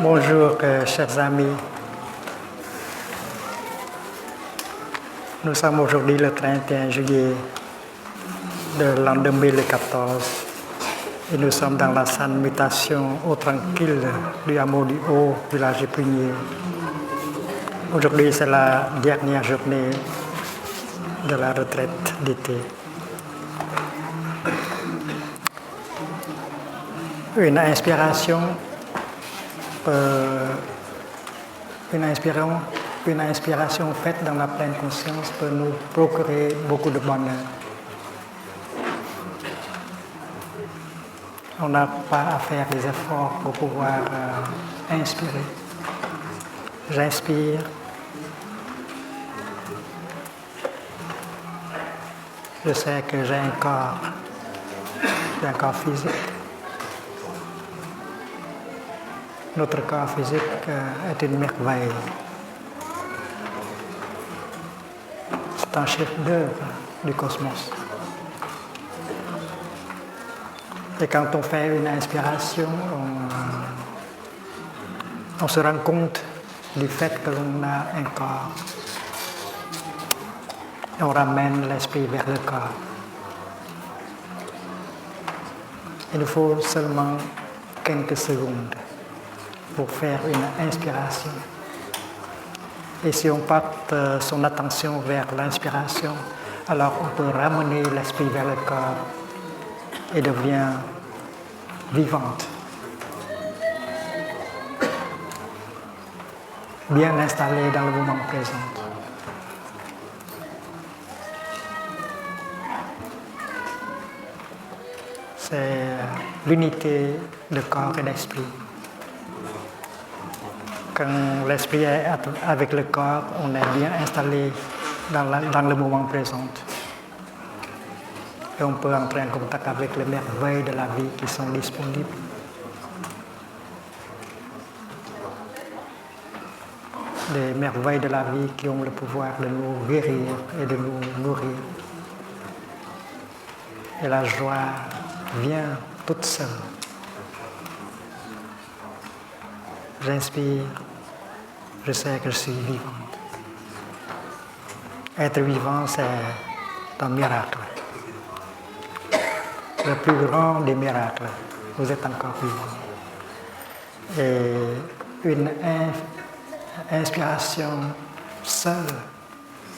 Bonjour, chers amis. Nous sommes aujourd'hui le 31 juillet de l'an 2014 et nous sommes dans la sainte mutation au tranquille du hameau du Haut, village de Pugnier. Aujourd'hui, c'est la dernière journée de la retraite d'été. Une inspiration faite dans la pleine conscience peut nous procurer beaucoup de bonheur. On n'a pas à faire des efforts pour pouvoir inspirer. J'inspire. Je sais que j'ai un corps physique. Notre corps physique est une merveille. C'est un chef-d'œuvre du cosmos. Et quand on fait une inspiration, on se rend compte du fait que l'on a un corps. Et on ramène l'esprit vers le corps. Il nous faut seulement quelques secondes pour faire une inspiration. Et si on porte son attention vers l'inspiration, alors on peut ramener l'esprit vers le corps et devient vivante, bien installée dans le moment présent. C'est l'unité de corps et d'esprit. Quand l'esprit est avec le corps, on est bien installé dans le moment présent. Et on peut entrer en contact avec les merveilles de la vie qui sont disponibles. Les merveilles de la vie qui ont le pouvoir de nous guérir et de nous nourrir. Et la joie vient toute seule. J'inspire, je sais que je suis vivante. Être vivant, c'est un miracle. Le plus grand des miracles, vous êtes encore vivant. Et une inspiration seule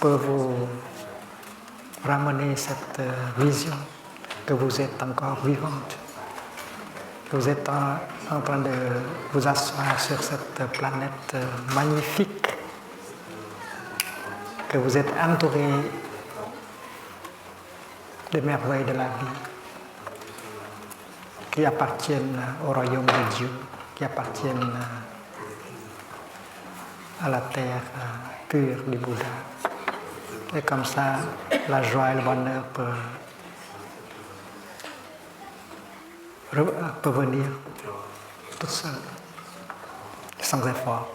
peut vous ramener cette vision que vous êtes encore vivante. Vous êtes en train de vous asseoir sur cette planète magnifique, que vous êtes entouré des merveilles de la vie, qui appartiennent au royaume de Dieu, qui appartiennent à la terre pure du Bouddha. Et comme ça, la joie et le bonheur peut venir tout seul, sans effort.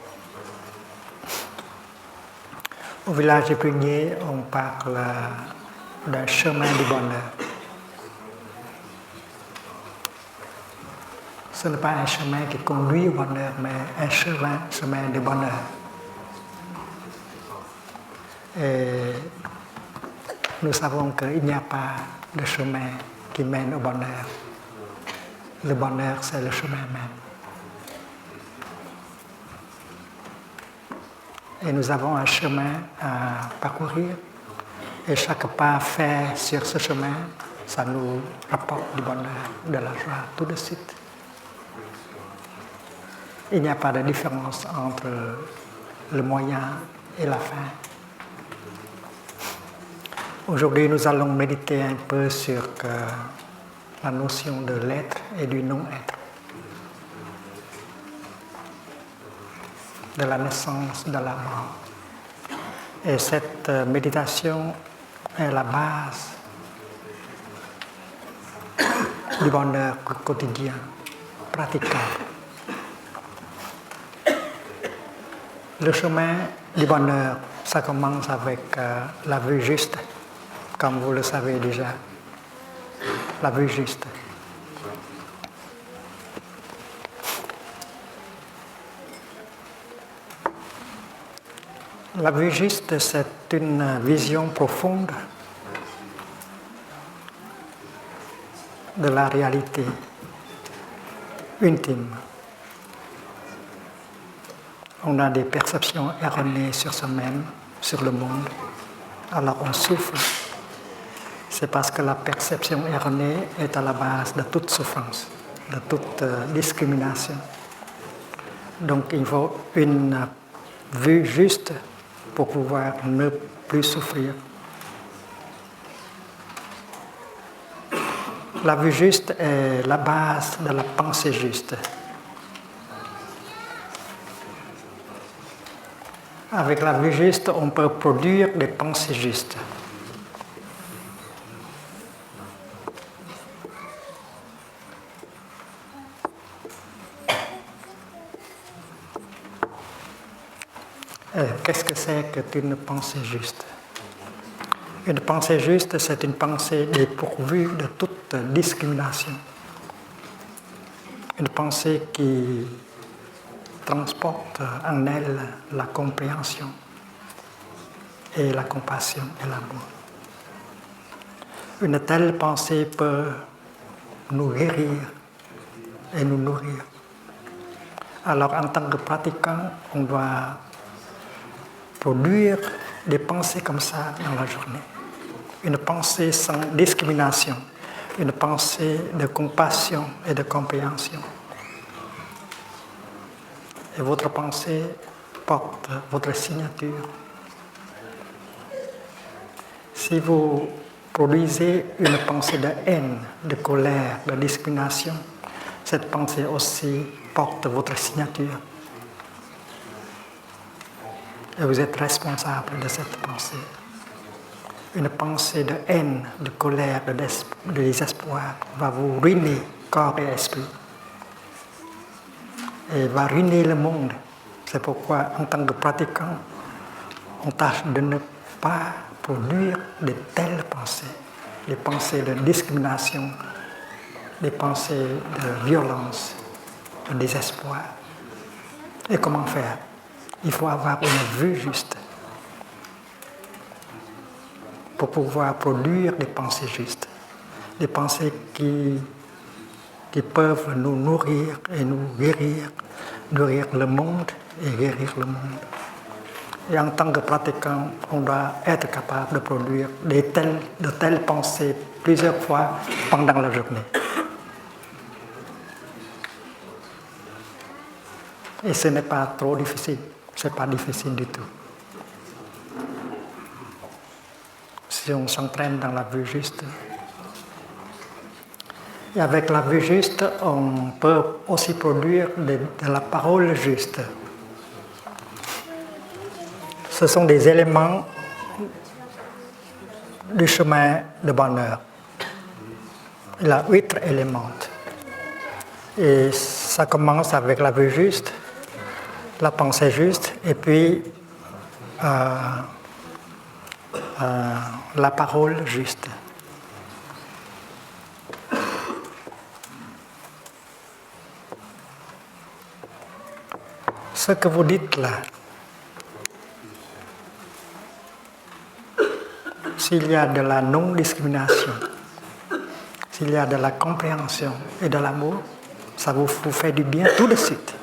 Au village de Pugnier, on parle d'un chemin du bonheur. Ce n'est pas un chemin qui conduit au bonheur, mais un chemin du bonheur. Et nous savons qu'il n'y a pas de chemin qui mène au bonheur. Le bonheur, c'est le chemin même. Et nous avons un chemin à parcourir. Et chaque pas fait sur ce chemin, ça nous rapporte du bonheur, de la joie tout de suite. Il n'y a pas de différence entre le moyen et la fin. Aujourd'hui, nous allons méditer un peu sur la notion de l'être et du non-être, de la naissance, de la mort. Et cette méditation est la base du bonheur quotidien, praticable. Le chemin du bonheur, ça commence avec la vue juste, comme vous le savez déjà. La vue juste. La vue juste, c'est une vision profonde de la réalité intime. On a des perceptions erronées sur soi-même, sur le monde, alors on souffre. C'est parce que la perception erronée est à la base de toute souffrance, de toute discrimination. Donc il faut une vue juste pour pouvoir ne plus souffrir. La vue juste est la base de la pensée juste. Avec la vue juste, on peut produire des pensées justes. Qu'est-ce que c'est qu'une pensée juste? Une pensée juste, c'est une pensée dépourvue de toute discrimination. Une pensée qui transporte en elle la compréhension et la compassion et l'amour. Une telle pensée peut nous guérir et nous nourrir. Alors en tant que pratiquant, on doit produire des pensées comme ça dans la journée. Une pensée sans discrimination, une pensée de compassion et de compréhension. Et votre pensée porte votre signature. Si vous produisez une pensée de haine, de colère, de discrimination, cette pensée aussi porte votre signature. Et vous êtes responsable de cette pensée. Une pensée de haine, de colère, de désespoir va vous ruiner corps et esprit. Et va ruiner le monde. C'est pourquoi, en tant que pratiquant, on tâche de ne pas produire de telles pensées. Des pensées de discrimination, des pensées de violence, de désespoir. Et comment faire? Il faut avoir une vue juste pour pouvoir produire des pensées justes, des pensées qui peuvent nous nourrir et nous guérir, nourrir le monde et guérir le monde. Et en tant que pratiquant, on doit être capable de produire de telles pensées plusieurs fois pendant la journée. Et ce n'est pas trop difficile, ce n'est pas difficile du tout. Si on s'entraîne dans la vue juste. Et avec la vue juste, on peut aussi produire de la parole juste. Ce sont des éléments du chemin de bonheur. Il y a 8 éléments. Et ça commence avec la vue juste, la pensée juste, et puis la parole juste. Ce que vous dites là, s'il y a de la non-discrimination, s'il y a de la compréhension et de l'amour, ça vous fait du bien tout de suite.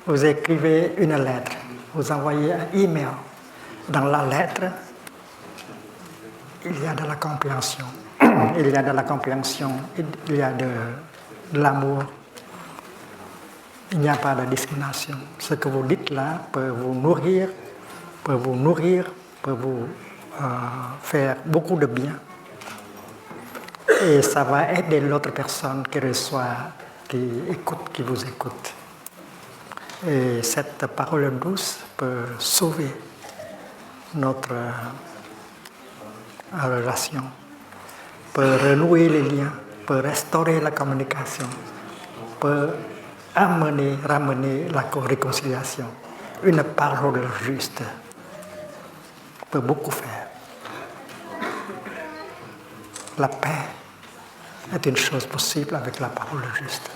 Vous écrivez une lettre, vous envoyez un email. Dans la lettre, il y a de la compréhension, il y a de la compréhension, il y a de l'amour. Il n'y a pas de discrimination. Ce que vous dites là peut vous nourrir, peut vous faire beaucoup de bien. Et ça va aider l'autre personne qui reçoit, qui écoute, qui vous écoute. Et cette parole douce peut sauver notre relation, peut renouer les liens, peut restaurer la communication, peut ramener la réconciliation. Une parole juste peut beaucoup faire. La paix est une chose possible avec la parole juste,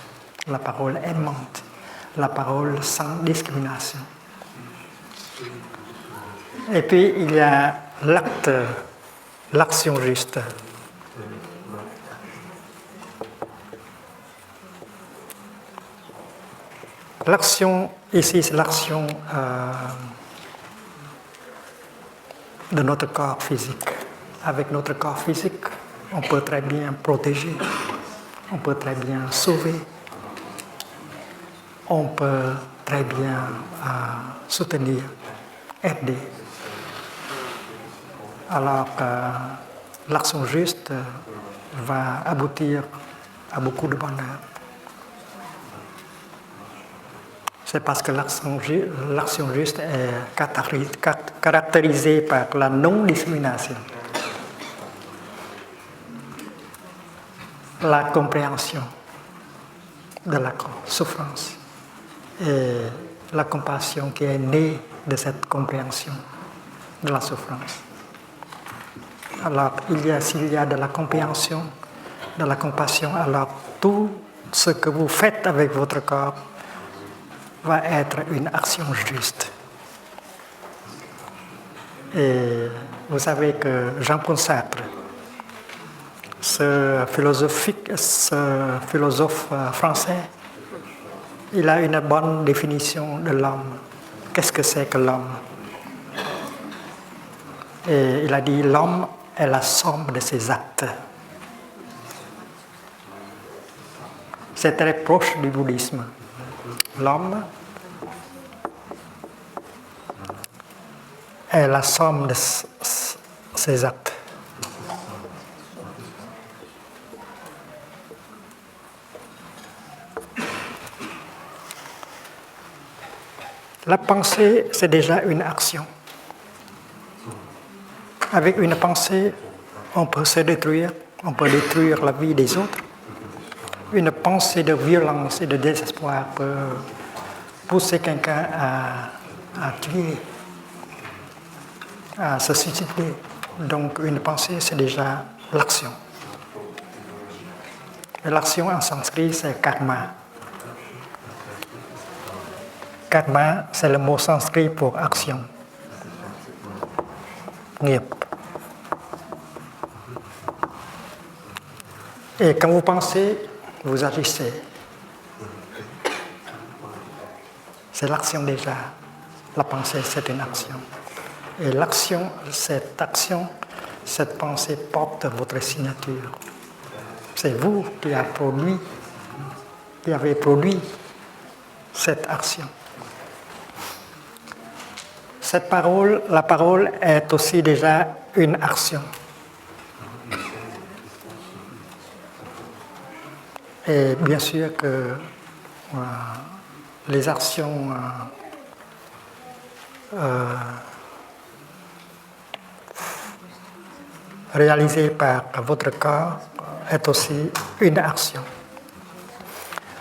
la parole aimante, la parole sans discrimination. Et puis il y a l'acte, l'action juste. L'action, ici, c'est l'action de notre corps physique. Avec notre corps physique, on peut très bien protéger, on peut très bien sauver, on peut très bien soutenir, aider. Alors que l'action juste va aboutir à beaucoup de bonheur. C'est parce que l'action juste est caractérisée par la non-discrimination, la compréhension de la souffrance et la compassion qui est née de cette compréhension de la souffrance. Alors, s'il y a de la compréhension, de la compassion, alors tout ce que vous faites avec votre corps va être une action juste. Et vous savez que Jean-Paul Sartre, ce philosophe français, il a une bonne définition de l'homme. Qu'est-ce que c'est que l'homme? Et il a dit l'homme est la somme de ses actes. C'est très proche du bouddhisme. L'homme est la somme de ses actes. La pensée, c'est déjà une action. Avec une pensée, on peut se détruire, on peut détruire la vie des autres. Une pensée de violence et de désespoir peut pousser quelqu'un à tuer, à se suicider. Donc une pensée, c'est déjà l'action. Et l'action en sanskrit, c'est karma. Karma, c'est le mot sanskrit pour action. Nghiệp. Et quand vous pensez, vous agissez. C'est l'action déjà. La pensée, c'est une action. Et l'action, cette action, cette pensée porte votre signature. C'est vous qui avez produit cette action. Cette parole, la parole est aussi déjà une action. Et bien sûr que les actions réalisées par votre corps est aussi une action.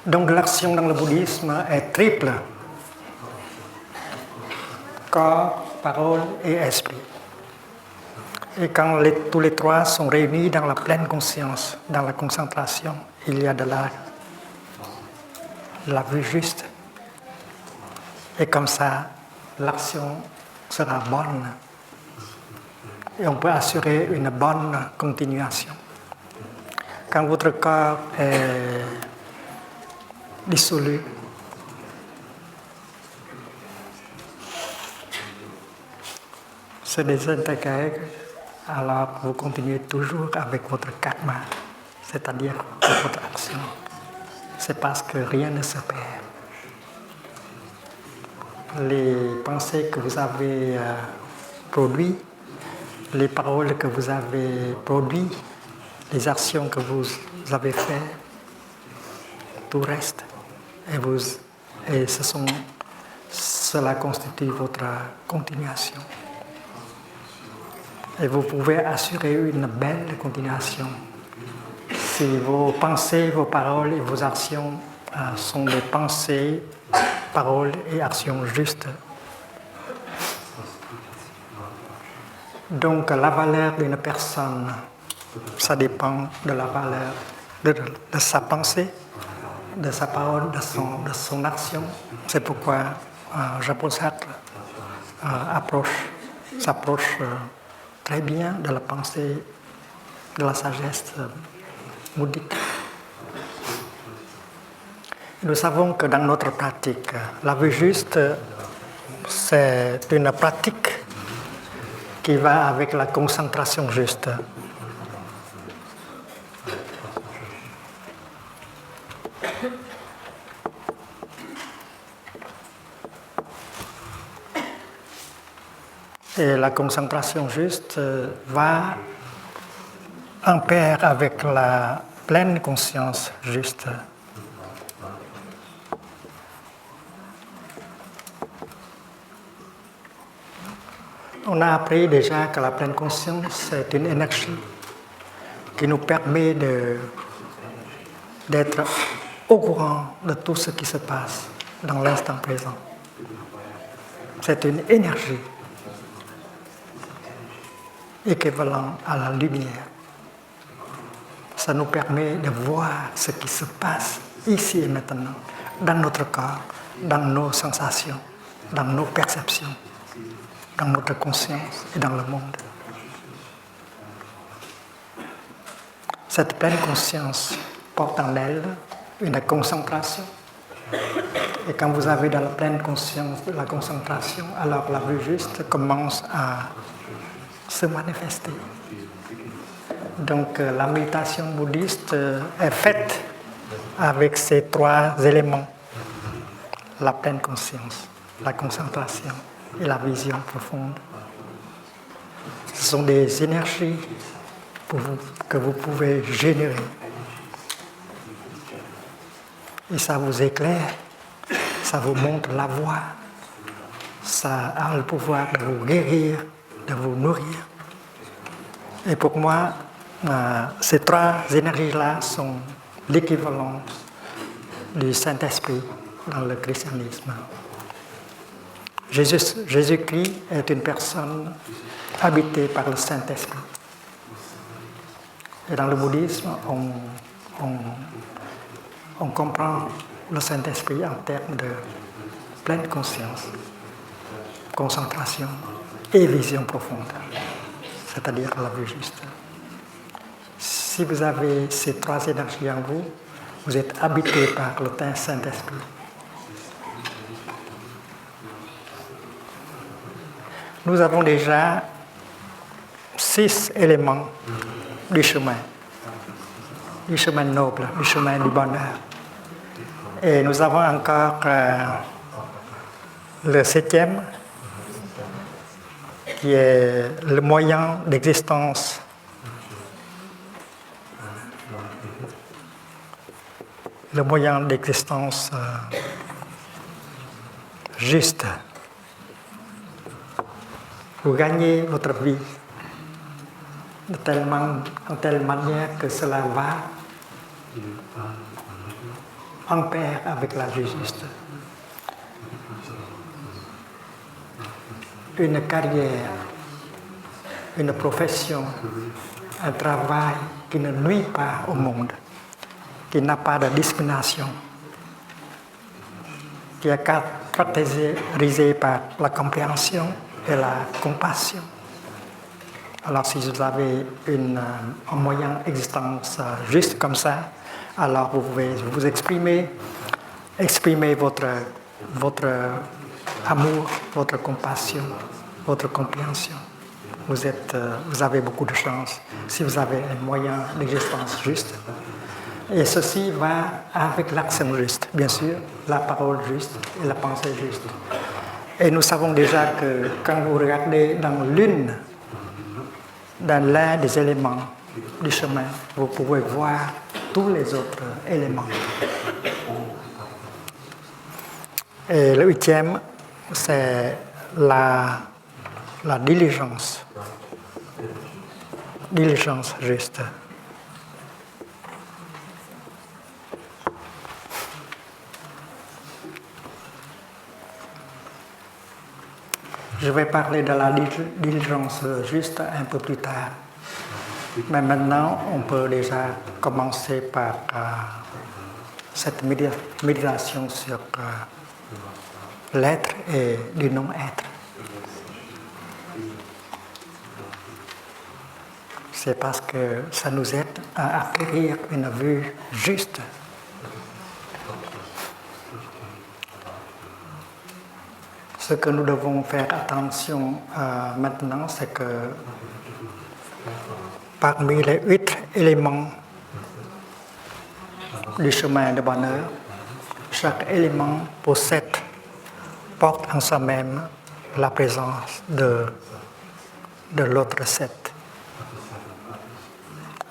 Donc l'action dans le bouddhisme est triple. Corps, parole et esprit. Et quand tous les trois sont réunis dans la pleine conscience, dans la concentration, il y a de la vue juste. Et comme ça, l'action sera bonne. Et on peut assurer une bonne continuation. Quand votre corps est dissolu, se désintègre, alors vous continuez toujours avec votre karma, c'est-à-dire votre action. C'est parce que rien ne se perd. Les pensées que vous avez produites, les paroles que vous avez produites, les actions que vous avez faites, tout reste. Et cela constitue votre continuation. Et vous pouvez assurer une belle continuation si vos pensées, vos paroles et vos actions sont des pensées, paroles et actions justes. Donc la valeur d'une personne, ça dépend de la valeur de sa pensée, de sa parole, de son action. C'est pourquoi Jean-Paul Sartre approche s'approche très bien de la pensée, de la sagesse bouddhique. Nous savons que dans notre pratique, la vue juste, c'est une pratique qui va avec la concentration juste. Et la concentration juste va en pair avec la pleine conscience juste. On a appris déjà que la pleine conscience est une énergie qui nous permet d'être au courant de tout ce qui se passe dans l'instant présent. C'est une énergie équivalente à la lumière. Ça nous permet de voir ce qui se passe ici et maintenant, dans notre corps, dans nos sensations, dans nos perceptions, dans notre conscience et dans le monde. Cette pleine conscience porte en elle une concentration. Et quand vous avez dans la pleine conscience de la concentration, alors la vue juste commence à se manifester. Donc la méditation bouddhiste est faite avec ces trois éléments. La pleine conscience, la concentration et la vision profonde. Ce sont des énergies que vous pouvez générer. Et ça vous éclaire, ça vous montre la voie, ça a le pouvoir de vous guérir, de vous nourrir. Et pour moi, ces trois énergies-là sont l'équivalent du Saint-Esprit dans le christianisme. Jésus-Christ est une personne habitée par le Saint-Esprit. Et dans le bouddhisme, on comprend le Saint-Esprit en termes de pleine conscience, concentration et vision profonde, c'est-à-dire la vue juste. Si vous avez ces trois énergies en vous, vous êtes habité par le Saint-Esprit. Nous avons déjà 6 éléments du chemin noble, du chemin du bonheur. Et nous avons encore le 7e, qui est le moyen d'existence. Le moyen d'existence juste. Vous gagnez votre vie en telle manière que cela va en pair avec la vie juste. Une carrière, une profession, un travail qui ne nuit pas au monde, qui n'a pas de discrimination, qui est caractérisé par la compréhension et la compassion. Alors si vous avez un moyen d'existence juste comme ça, alors vous pouvez vous exprimer votre amour, votre compassion, votre compréhension. Vous avez beaucoup de chance si vous avez un moyen d'existence juste. Et ceci va avec l'action juste, bien sûr, la parole juste et la pensée juste. Et nous savons déjà que quand vous regardez dans l'un des éléments du chemin, vous pouvez voir tous les autres éléments. Et le 8e, c'est la diligence. Diligence juste. Je vais parler de la diligence juste un peu plus tard. Mais maintenant, on peut déjà commencer par cette méditation sur l'être et du non-être. c'est parce que ça nous aide à acquérir une vue juste. Ce que nous devons faire attention maintenant, c'est que parmi les 8 éléments du chemin de bonheur, chaque élément porte en soi-même la présence de l'autre 7.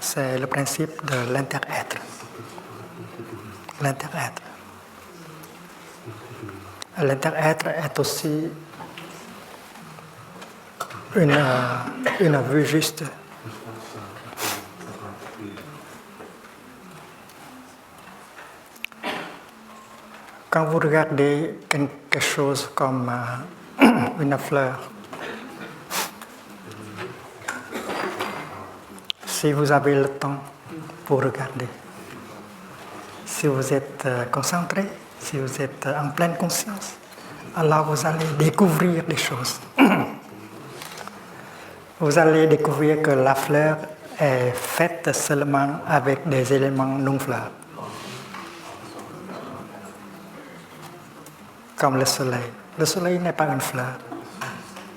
C'est le principe de l'inter-être. L'inter-être. L'inter-être est aussi une vue juste. Quand vous regardez quelque chose comme une fleur, si vous avez le temps pour regarder, si vous êtes concentré, si vous êtes en pleine conscience, alors vous allez découvrir des choses. Vous allez découvrir que la fleur est faite seulement avec des éléments non-fleurs. Comme le soleil. Le soleil n'est pas une fleur.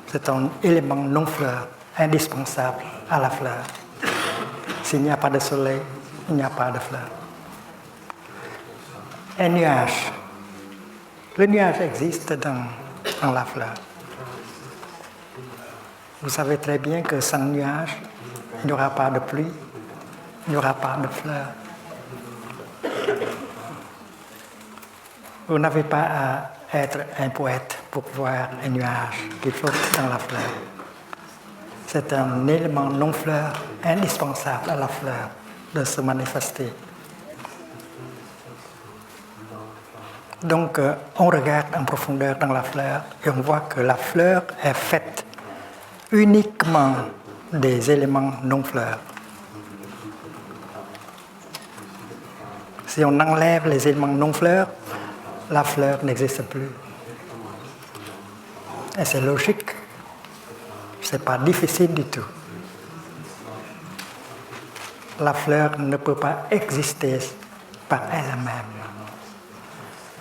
C'est un élément non-fleur, indispensable à la fleur. S'il n'y a pas de soleil, il n'y a pas de fleur. Un nuage. Le nuage existe dans la fleur. Vous savez très bien que sans nuage, il n'y aura pas de pluie, il n'y aura pas de fleurs. Vous n'avez pas à être un poète pour voir un nuage qui flotte dans la fleur. C'est un élément non-fleur indispensable à la fleur de se manifester. Donc, on regarde en profondeur dans la fleur et on voit que la fleur est faite uniquement des éléments non-fleurs. Si on enlève les éléments non-fleurs, la fleur n'existe plus. Et c'est logique. Ce n'est pas difficile du tout. La fleur ne peut pas exister par elle-même.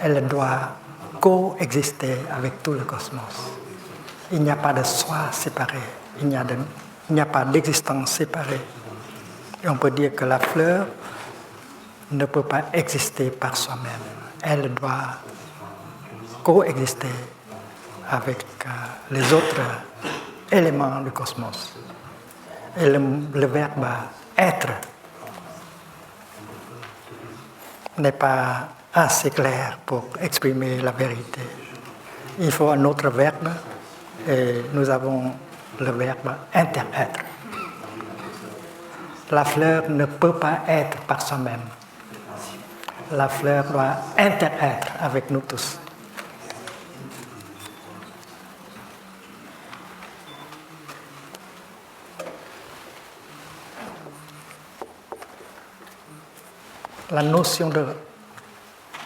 Elle doit coexister avec tout le cosmos. Il n'y a pas de soi séparé. Il n'y a pas d'existence séparée. Et on peut dire que la fleur ne peut pas exister par soi-même. Elle doit coexister avec les autres éléments du cosmos. Et le verbe être n'est pas assez clair pour exprimer la vérité. Il faut un autre verbe et nous avons le verbe inter-être. La fleur ne peut pas être par soi-même. La fleur doit inter-être avec nous tous. La notion de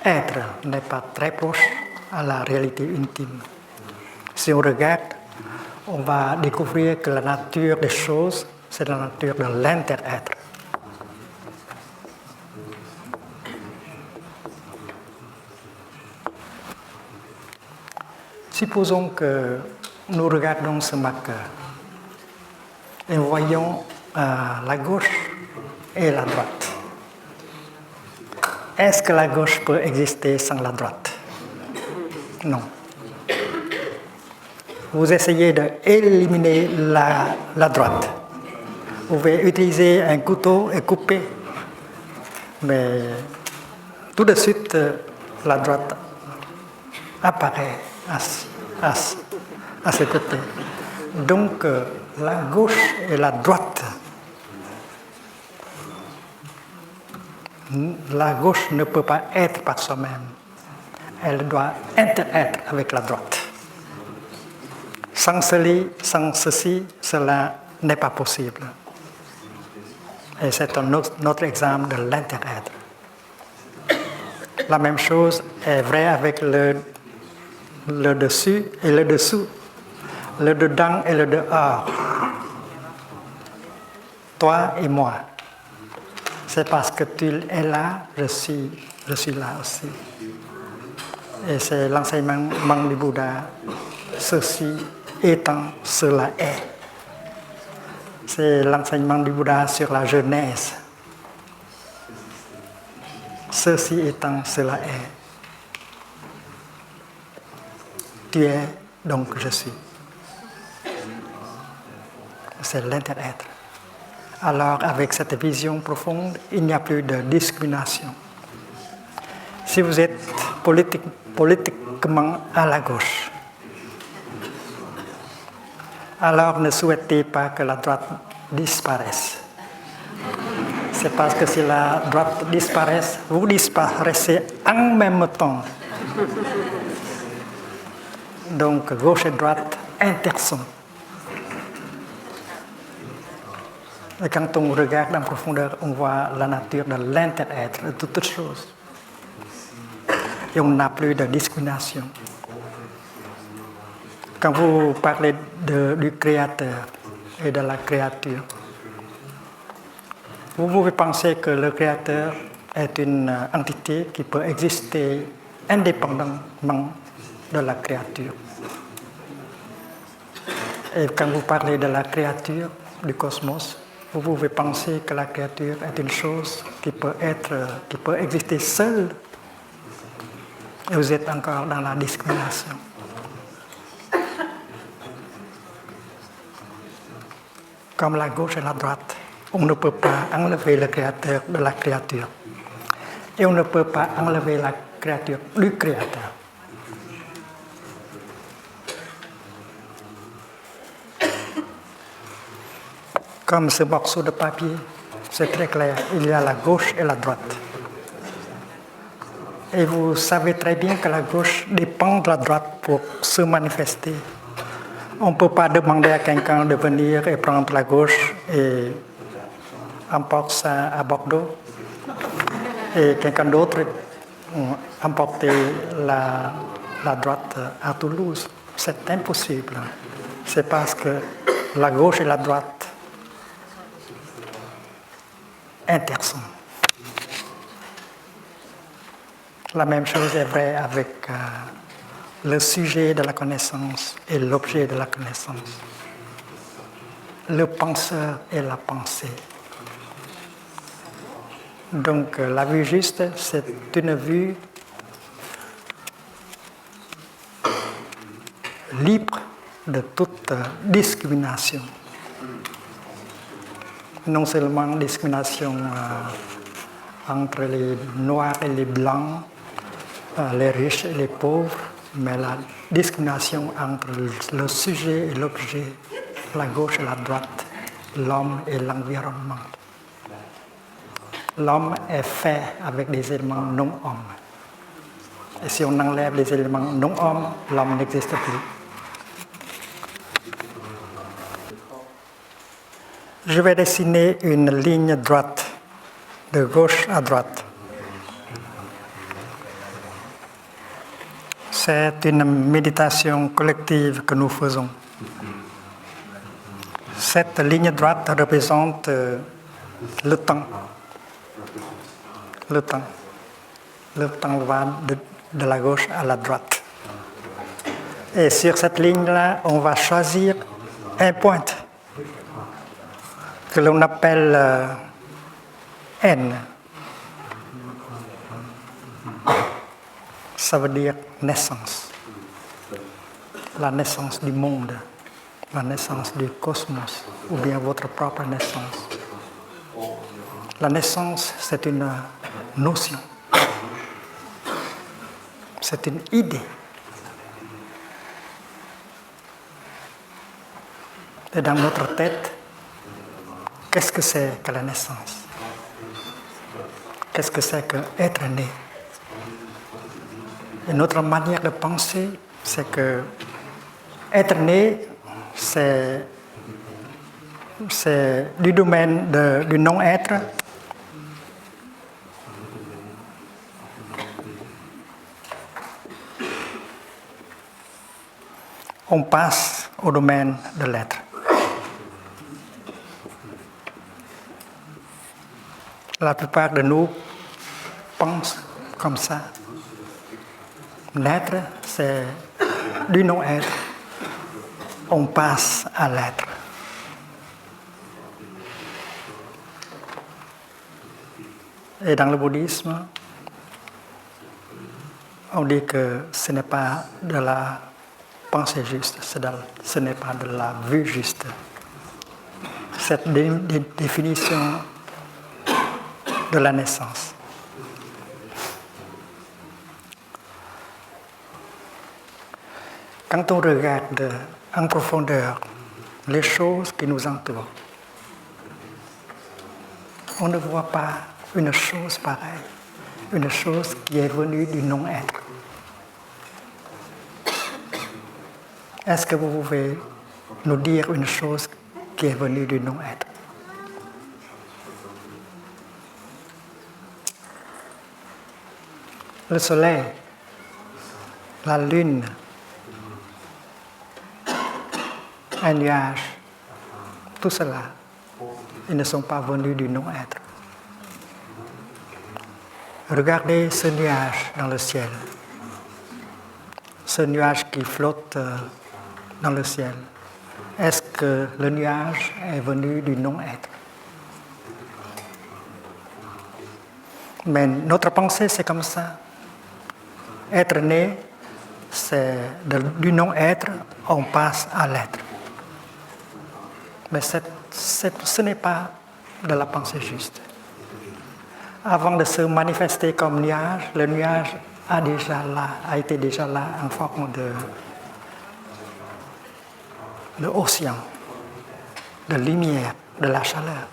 être n'est pas très proche à la réalité intime. Si on regarde, on va découvrir que la nature des choses, c'est la nature de l'inter-être. Supposons que nous regardons ce marqueur et nous voyons la gauche et la droite. Est-ce que la gauche peut exister sans la droite? Non. Vous essayez d'éliminer la droite. Vous pouvez utiliser un couteau et couper, mais tout de suite, la droite apparaît à ce côté. Donc, la gauche et la droite, la gauche ne peut pas être par soi-même. Elle doit inter-être avec la droite. Sans ceci, cela n'est pas possible. Et c'est un autre exemple de l'inter-être. La même chose est vraie avec le dessus et le dessous, le dedans et le dehors. toi et moi. C'est parce que tu es là, je suis là aussi. Et c'est l'enseignement du Bouddha. Ceci étant, cela est. C'est l'enseignement du Bouddha sur la Genèse. Ceci étant, cela est. Tu es, donc je suis. C'est l'inter-être. Alors, avec cette vision profonde, il n'y a plus de discrimination. Si vous êtes politiquement à la gauche, alors ne souhaitez pas que la droite disparaisse. C'est parce que si la droite disparaisse, vous disparaissez en même temps. Donc, gauche et droite intersont. Et quand on regarde en profondeur, on voit la nature de l'inter-être, de toutes choses. Et on n'a plus de discrimination. Quand vous parlez du Créateur et de la créature, vous pouvez penser que le Créateur est une entité qui peut exister indépendamment de la créature. Et quand vous parlez de la créature, du cosmos, vous pouvez penser que la créature est une chose qui peut exister seule. Et vous êtes encore dans la discrimination. Comme la gauche et la droite, on ne peut pas enlever le créateur de la créature. Et on ne peut pas enlever la créature du créateur. Comme ce morceau de papier, c'est très clair, il y a la gauche et la droite. Et vous savez très bien que la gauche dépend de la droite pour se manifester. On ne peut pas demander à quelqu'un de venir et prendre la gauche et emporter ça à Bordeaux. Et quelqu'un d'autre emporter la droite à Toulouse. C'est impossible. C'est parce que la gauche et la droite intersont. La même chose est vraie avec le sujet de la connaissance et l'objet de la connaissance. Le penseur et la pensée. Donc la vue juste, c'est une vue libre de toute discrimination. Non seulement discrimination entre les noirs et les blancs, les riches et les pauvres, mais la discrimination entre le sujet et l'objet, la gauche et la droite, l'homme et l'environnement. L'homme est fait avec des éléments non-hommes. Et si on enlève les éléments non-hommes, l'homme n'existe plus. Je vais dessiner une ligne droite, de gauche à droite. C'est une méditation collective que nous faisons. Cette ligne droite représente le temps. Le temps. Le temps va de la gauche à la droite. Et sur cette ligne-là, on va choisir un point que l'on appelle N. Ça veut dire naissance. La naissance du monde, la naissance du cosmos, ou bien votre propre naissance. La naissance, c'est une notion. C'est une idée. Et dans notre tête, qu'est-ce que c'est que la naissance? Qu'est-ce que c'est que être né? Et notre manière de penser, c'est que être né, c'est du domaine du non-être. On passe au domaine de l'être. La plupart de nous pensent comme ça. L'être, c'est du non-être. On passe à l'être. Et dans le bouddhisme, on dit que ce n'est pas de la pensée juste, ce n'est pas de la vue juste. Cette définition de la naissance. Quand on regarde en profondeur les choses qui nous entourent, on ne voit pas une chose pareille, une chose qui est venue du non-être. Est-ce que vous pouvez nous dire une chose qui est venue du non-être? Le soleil, la lune, un nuage, tout cela, ils ne sont pas venus du non-être. Regardez ce nuage dans le ciel, ce nuage qui flotte dans le ciel. Est-ce que le nuage est venu du non-être? Mais notre pensée, c'est comme ça. Être né, c'est du non-être, on passe à l'être. Mais ce n'est pas de la pensée juste. Avant de se manifester comme nuage, le nuage a été déjà là en forme de océan, de lumière, de la chaleur.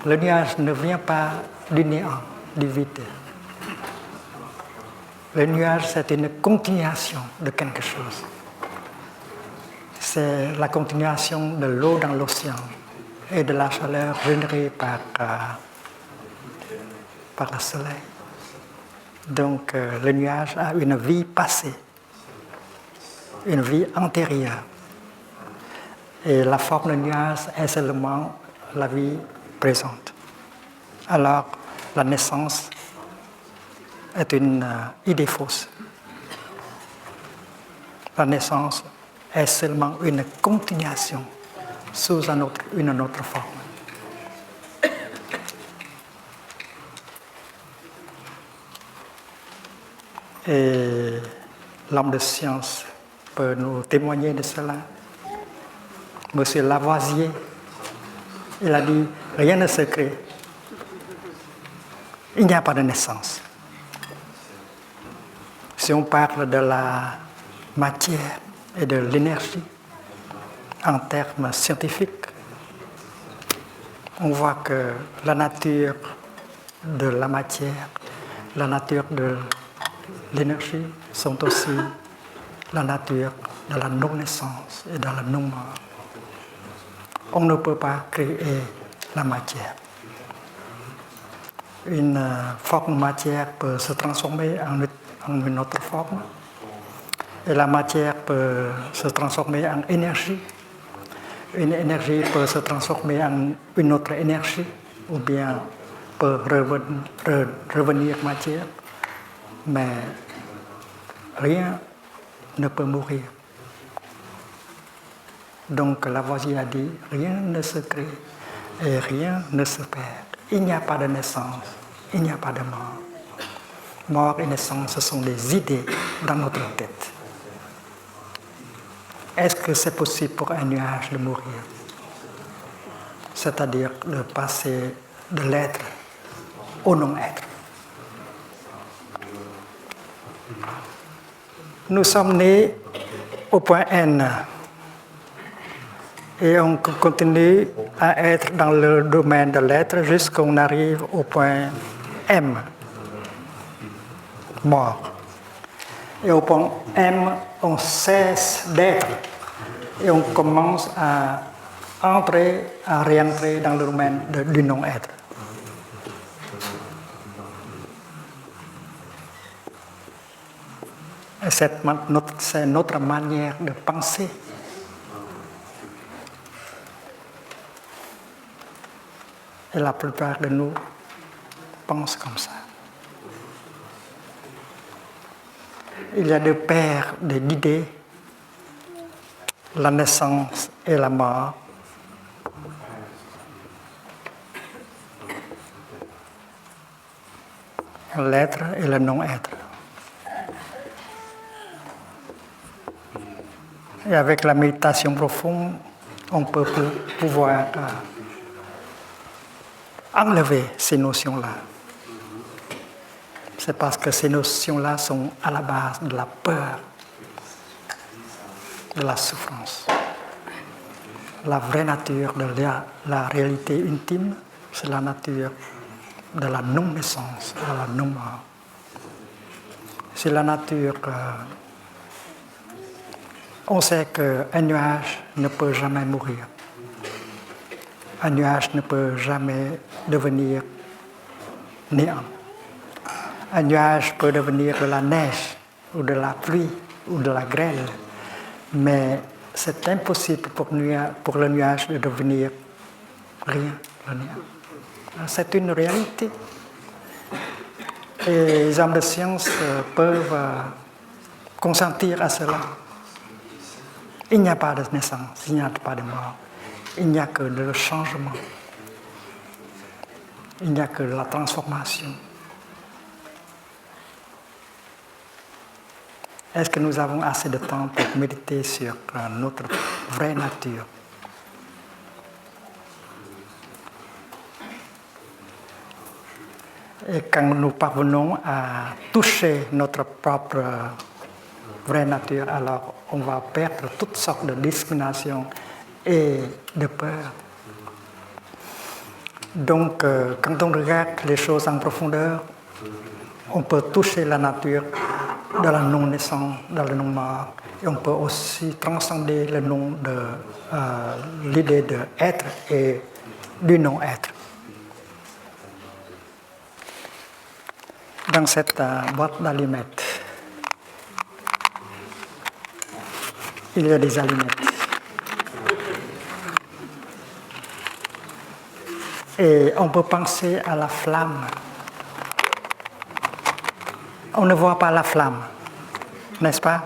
Le nuage ne vient pas du néant, du vide. Le nuage, c'est une continuation de quelque chose. C'est la continuation de l'eau dans l'océan et de la chaleur générée par le soleil. Donc le nuage a une vie passée, une vie antérieure. Et la forme du nuage est seulement la vie présente. Alors la naissance est une idée fausse. La naissance est seulement une continuation sous une autre forme. Et l'homme de science peut nous témoigner de cela. Monsieur Lavoisier, il a dit, rien ne se crée. Il n'y a pas de naissance. Si on parle de la matière et de l'énergie en termes scientifiques, on voit que la nature de la matière, la nature de l'énergie sont aussi la nature de la non-naissance et de la non-mort. On ne peut pas créer la matière. Une forme de matière peut se transformer en une autre forme. Et la matière peut se transformer en énergie. Une énergie peut se transformer en une autre énergie, ou bien peut revenir matière. Mais rien ne peut mourir. Donc Lavoisier a dit, rien ne se crée et rien ne se perd. Il n'y a pas de naissance, il n'y a pas de mort. Mort et naissance, ce sont des idées dans notre tête. Est-ce que c'est possible pour un nuage de mourir? C'est-à-dire de passer de l'être au non-être. Nous sommes nés au point N et on continue à être dans le domaine de l'être jusqu'à qu'on arrive au point M, mort. Et au point M, on cesse d'être et on commence à réentrer dans le domaine du non-être. Et c'est notre manière de penser. Et la plupart de nous pensent comme ça. Il y a deux paires d'idées, la naissance et la mort. L'être et le non-être. Et avec la méditation profonde, on peut pouvoir enlever ces notions-là. C'est parce que ces notions-là sont à la base de la peur, de la souffrance. La vraie nature de la réalité intime, c'est la nature de la non-naissance, de la non-mort. C'est la nature on sait qu'un nuage ne peut jamais mourir. Un nuage ne peut jamais devenir néant. Un nuage peut devenir de la neige, ou de la pluie, ou de la grêle, mais c'est impossible pour le nuage de devenir rien, le néant. C'est une réalité. Et les hommes de science peuvent consentir à cela. Il n'y a pas de naissance, il n'y a pas de mort, il n'y a que le changement, il n'y a que la transformation. Est-ce que nous avons assez de temps pour méditer sur notre vraie nature? Et quand nous parvenons à toucher notre propre vraie nature, alors on va perdre toutes sortes de discriminations et de peur. Donc, quand on regarde les choses en profondeur, on peut toucher la nature de la non-naissance, de la non-mort, et on peut aussi transcender le nom de l'idée d'être et du non-être. Dans cette boîte d'allumettes, il y a des allumettes. Et on peut penser à la flamme. On ne voit pas la flamme, n'est-ce pas?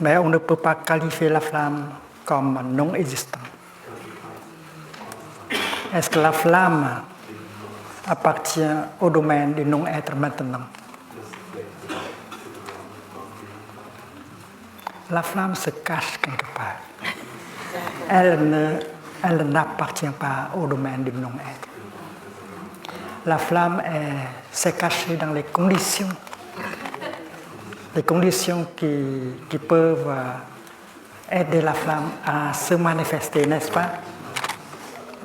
Mais on ne peut pas qualifier la flamme comme non existante. Est-ce que la flamme appartient au domaine du non-être maintenant? La flamme se cache quelque part. Elle n'appartient pas au domaine du non-être. La flamme s'est cachée dans les conditions qui peuvent aider la flamme à se manifester, n'est-ce pas?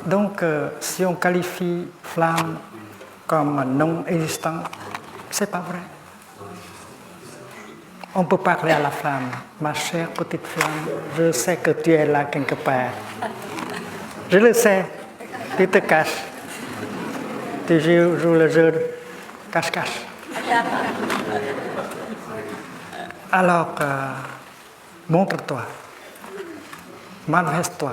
Donc, si on qualifie flamme comme non existante, c'est pas vrai. On peut parler à la flamme. Ma chère petite flamme, je sais que tu es là quelque part. Je le sais, tu te caches. Tu joues le jeu de cache-cache. Alors, montre-toi, manifeste-toi.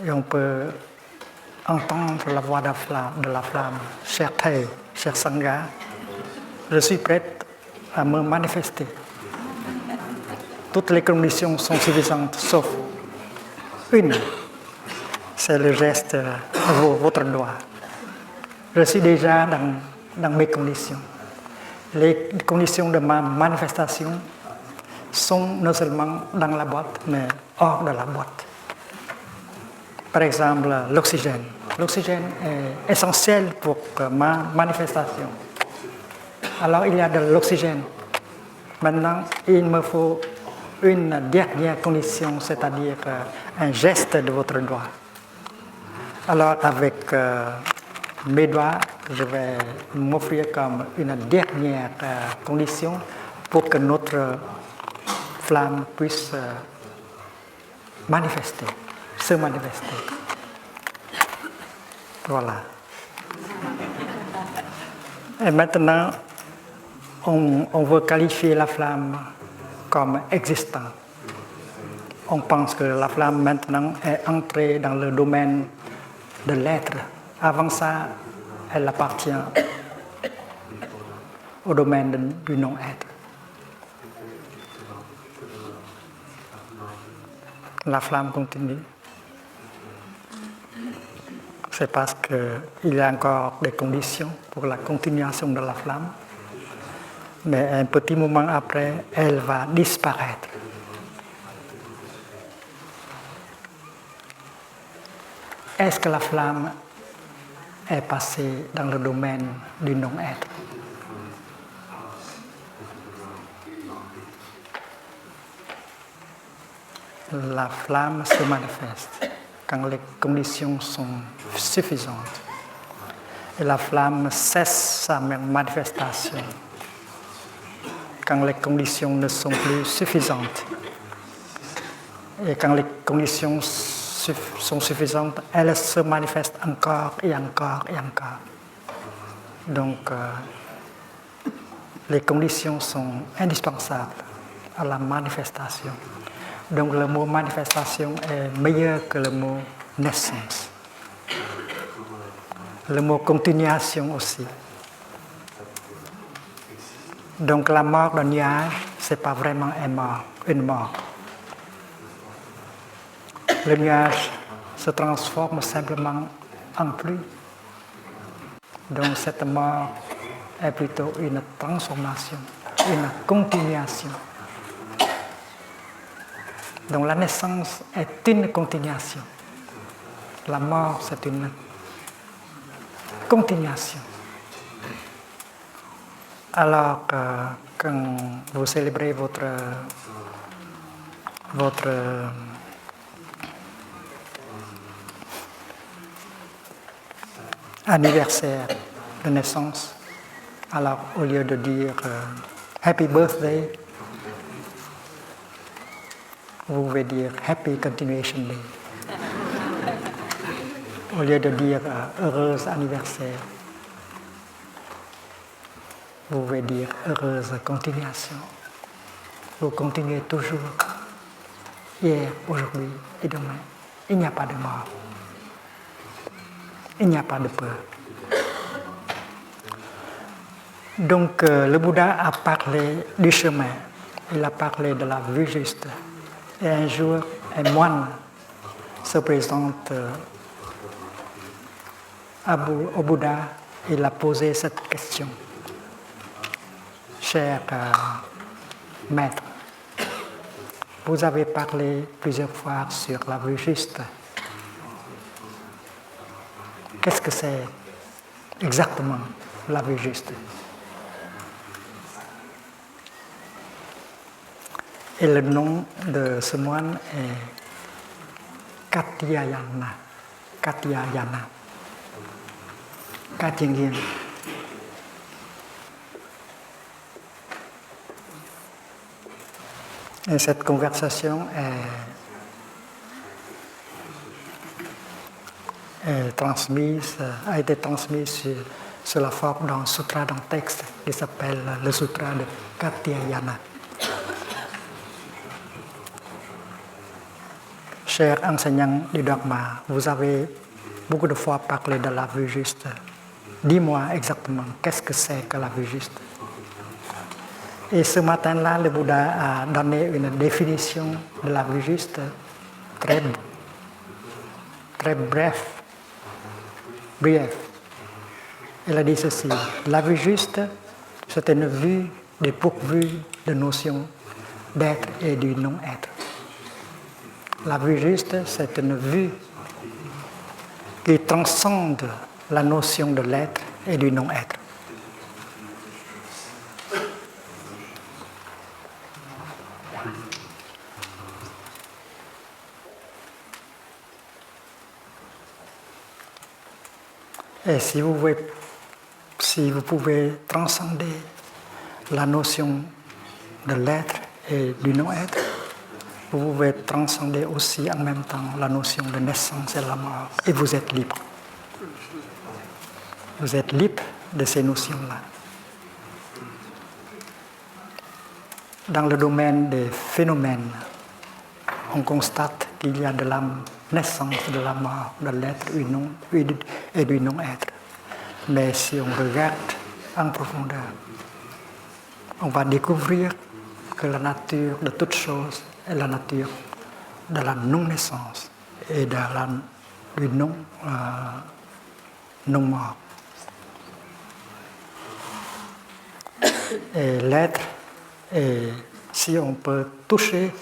Et on peut entendre la voix de la flamme. Cher Thầy, cher Sangha, je suis prête à me manifester. Toutes les conditions sont suffisantes, sauf une. C'est le geste de votre doigt. Je suis déjà dans mes conditions. Les conditions de ma manifestation sont non seulement dans la boîte, mais hors de la boîte. Par exemple, l'oxygène. L'oxygène est essentiel pour ma manifestation. Alors, il y a de l'oxygène. Maintenant, il me faut une dernière condition, c'est-à-dire un geste de votre doigt. Alors, avec mes doigts, je vais m'offrir comme une dernière condition pour que notre flamme puisse se manifester. Voilà. Et maintenant, on veut qualifier la flamme comme existante. on pense que la flamme maintenant est entrée dans le domaine de l'être. Avant ça, elle appartient au domaine du non-être. La flamme continue. C'est parce qu'il y a encore des conditions pour la continuation de la flamme. Mais un petit moment après, elle va disparaître. Est-ce que la flamme est passée dans le domaine du non-être? La flamme se manifeste quand les conditions sont suffisantes. Et la flamme cesse sa manifestation quand les conditions ne sont plus suffisantes. Et quand les conditions sont suffisantes, elle se manifeste encore et encore et encore. Donc, les conditions sont indispensables à la manifestation. Donc, le mot manifestation est meilleur que le mot naissance. Le mot continuation aussi. Donc, la mort d'un nuage, ce n'est pas vraiment une mort. Le nuage se transforme simplement en pluie. Donc cette mort est plutôt une transformation, une continuation. Donc la naissance est une continuation. La mort, c'est une continuation. Alors quand vous célébrez votre anniversaire de naissance, alors au lieu de dire Happy Birthday, vous pouvez dire Happy Continuation Day. Au lieu de dire heureuse anniversaire, vous pouvez dire heureuse continuation. Vous continuez toujours, hier, aujourd'hui et demain. Il n'y a pas de mort. Il n'y a pas de peur. Donc le Bouddha a parlé du chemin, il a parlé de la vue juste. Et un jour, un moine se présente au Bouddha, il a posé cette question. Cher maître, vous avez parlé plusieurs fois sur la vue juste. Qu'est-ce que c'est exactement la vue juste? Et le nom de ce moine est Katyayana. Katyayana. Katyengien. Et cette conversation a été transmise sur la forme d'un sutra, d'un texte qui s'appelle le sutra de Katyayana. Cher enseignant du dogma, vous avez beaucoup de fois parlé de la vue juste. Dis-moi exactement, qu'est-ce que c'est que la vue juste? Et ce matin-là, le Bouddha a donné une définition de la vue juste très bref. Il a dit ceci, la vue juste, c'est une vue dépourvue de notion d'être et du non-être. La vue juste, c'est une vue qui transcende la notion de l'être et du non-être. Et si vous pouvez transcender la notion de l'être et du non-être, vous pouvez transcender aussi en même temps la notion de naissance et la mort. Et vous êtes libre. Vous êtes libre de ces notions-là. Dans le domaine des phénomènes, on constate qu'il y a de la naissance, de la mort, de l'être et du non-être. Mais si on regarde en profondeur, on va découvrir que la nature de toute chose est la nature de la non-naissance et du non-mort. Et l'être, et si on peut toucher,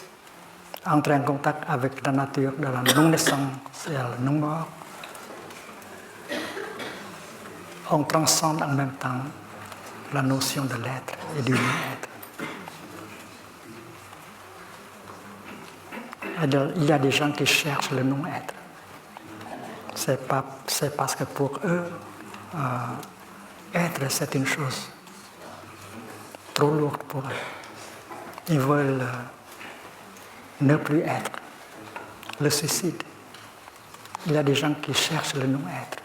entrer en contact avec la nature de la non-naissance et la non-mort, on transcende en même temps la notion de l'être et du non-être. Il y a des gens qui cherchent le non-être. C'est parce que pour eux, être, c'est une chose trop lourde pour eux. Ils veulent ne plus être. Le suicide. Il y a des gens qui cherchent le non-être.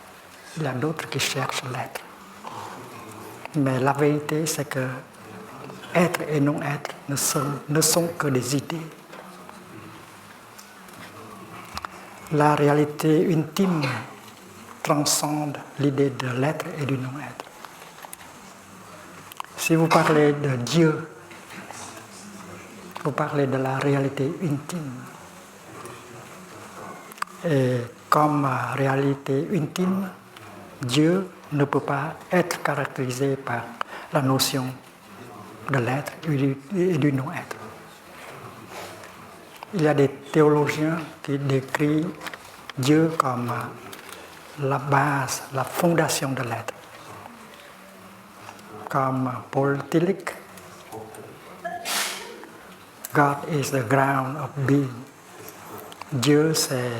Il y a d'autres qui cherchent l'être. Mais la vérité, c'est que être et non-être ne sont que des idées. La réalité intime transcende l'idée de l'être et du non-être. Si vous parlez de Dieu, vous parlez de la réalité intime. Et comme réalité intime, Dieu ne peut pas être caractérisé par la notion de l'être et du non-être. Il y a des théologiens qui décrivent Dieu comme la base, la fondation de l'être. Comme Paul Tillich, God is the ground of being. Dieu, c'est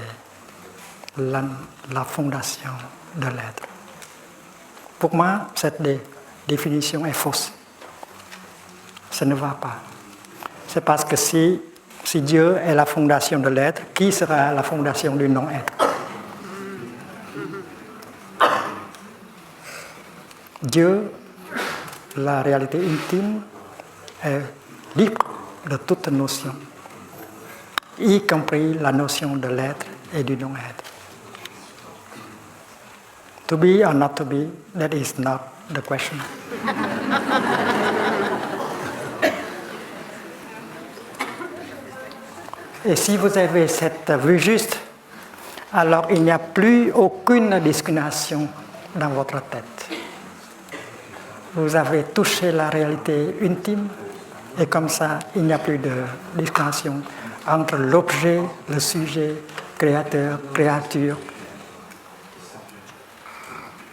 la fondation de l'être. Pour moi, cette définition est fausse. Ça ne va pas. C'est parce que si Dieu est la fondation de l'être, qui sera la fondation du non-être? Dieu, la réalité intime, est libre de toute notion, y compris la notion de l'être et du non-être. To be or not to be, that is not the question. Et si vous avez cette vue juste, alors il n'y a plus aucune discrimination dans votre tête. Vous avez touché la réalité intime et comme ça, il n'y a plus de distinction entre l'objet, le sujet, créateur, créature,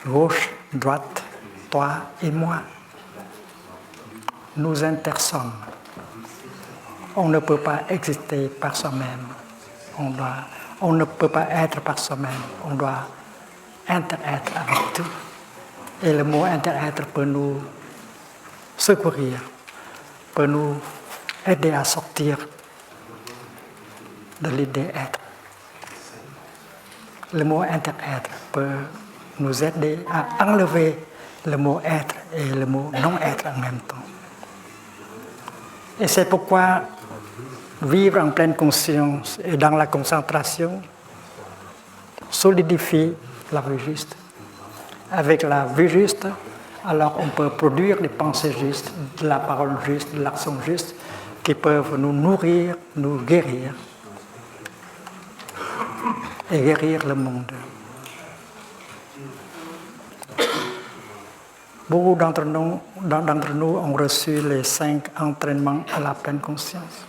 gauche, droite, toi et moi. Nous intersommes. On ne peut pas exister par soi-même. On ne peut pas être par soi-même. On doit interêtre avec tout. Et le mot interêtre peut nous secourir, peut nous aider à sortir de l'idée être. Le mot interêtre peut nous aider à enlever le mot être et le mot non-être en même temps. Et c'est pourquoi vivre en pleine conscience et dans la concentration solidifie la vue juste. Avec la vue juste, alors on peut produire des pensées justes, de la parole juste, de l'action juste, qui peuvent nous nourrir, nous guérir et guérir le monde. Beaucoup d'entre nous ont reçu les 5 entraînements à la pleine conscience.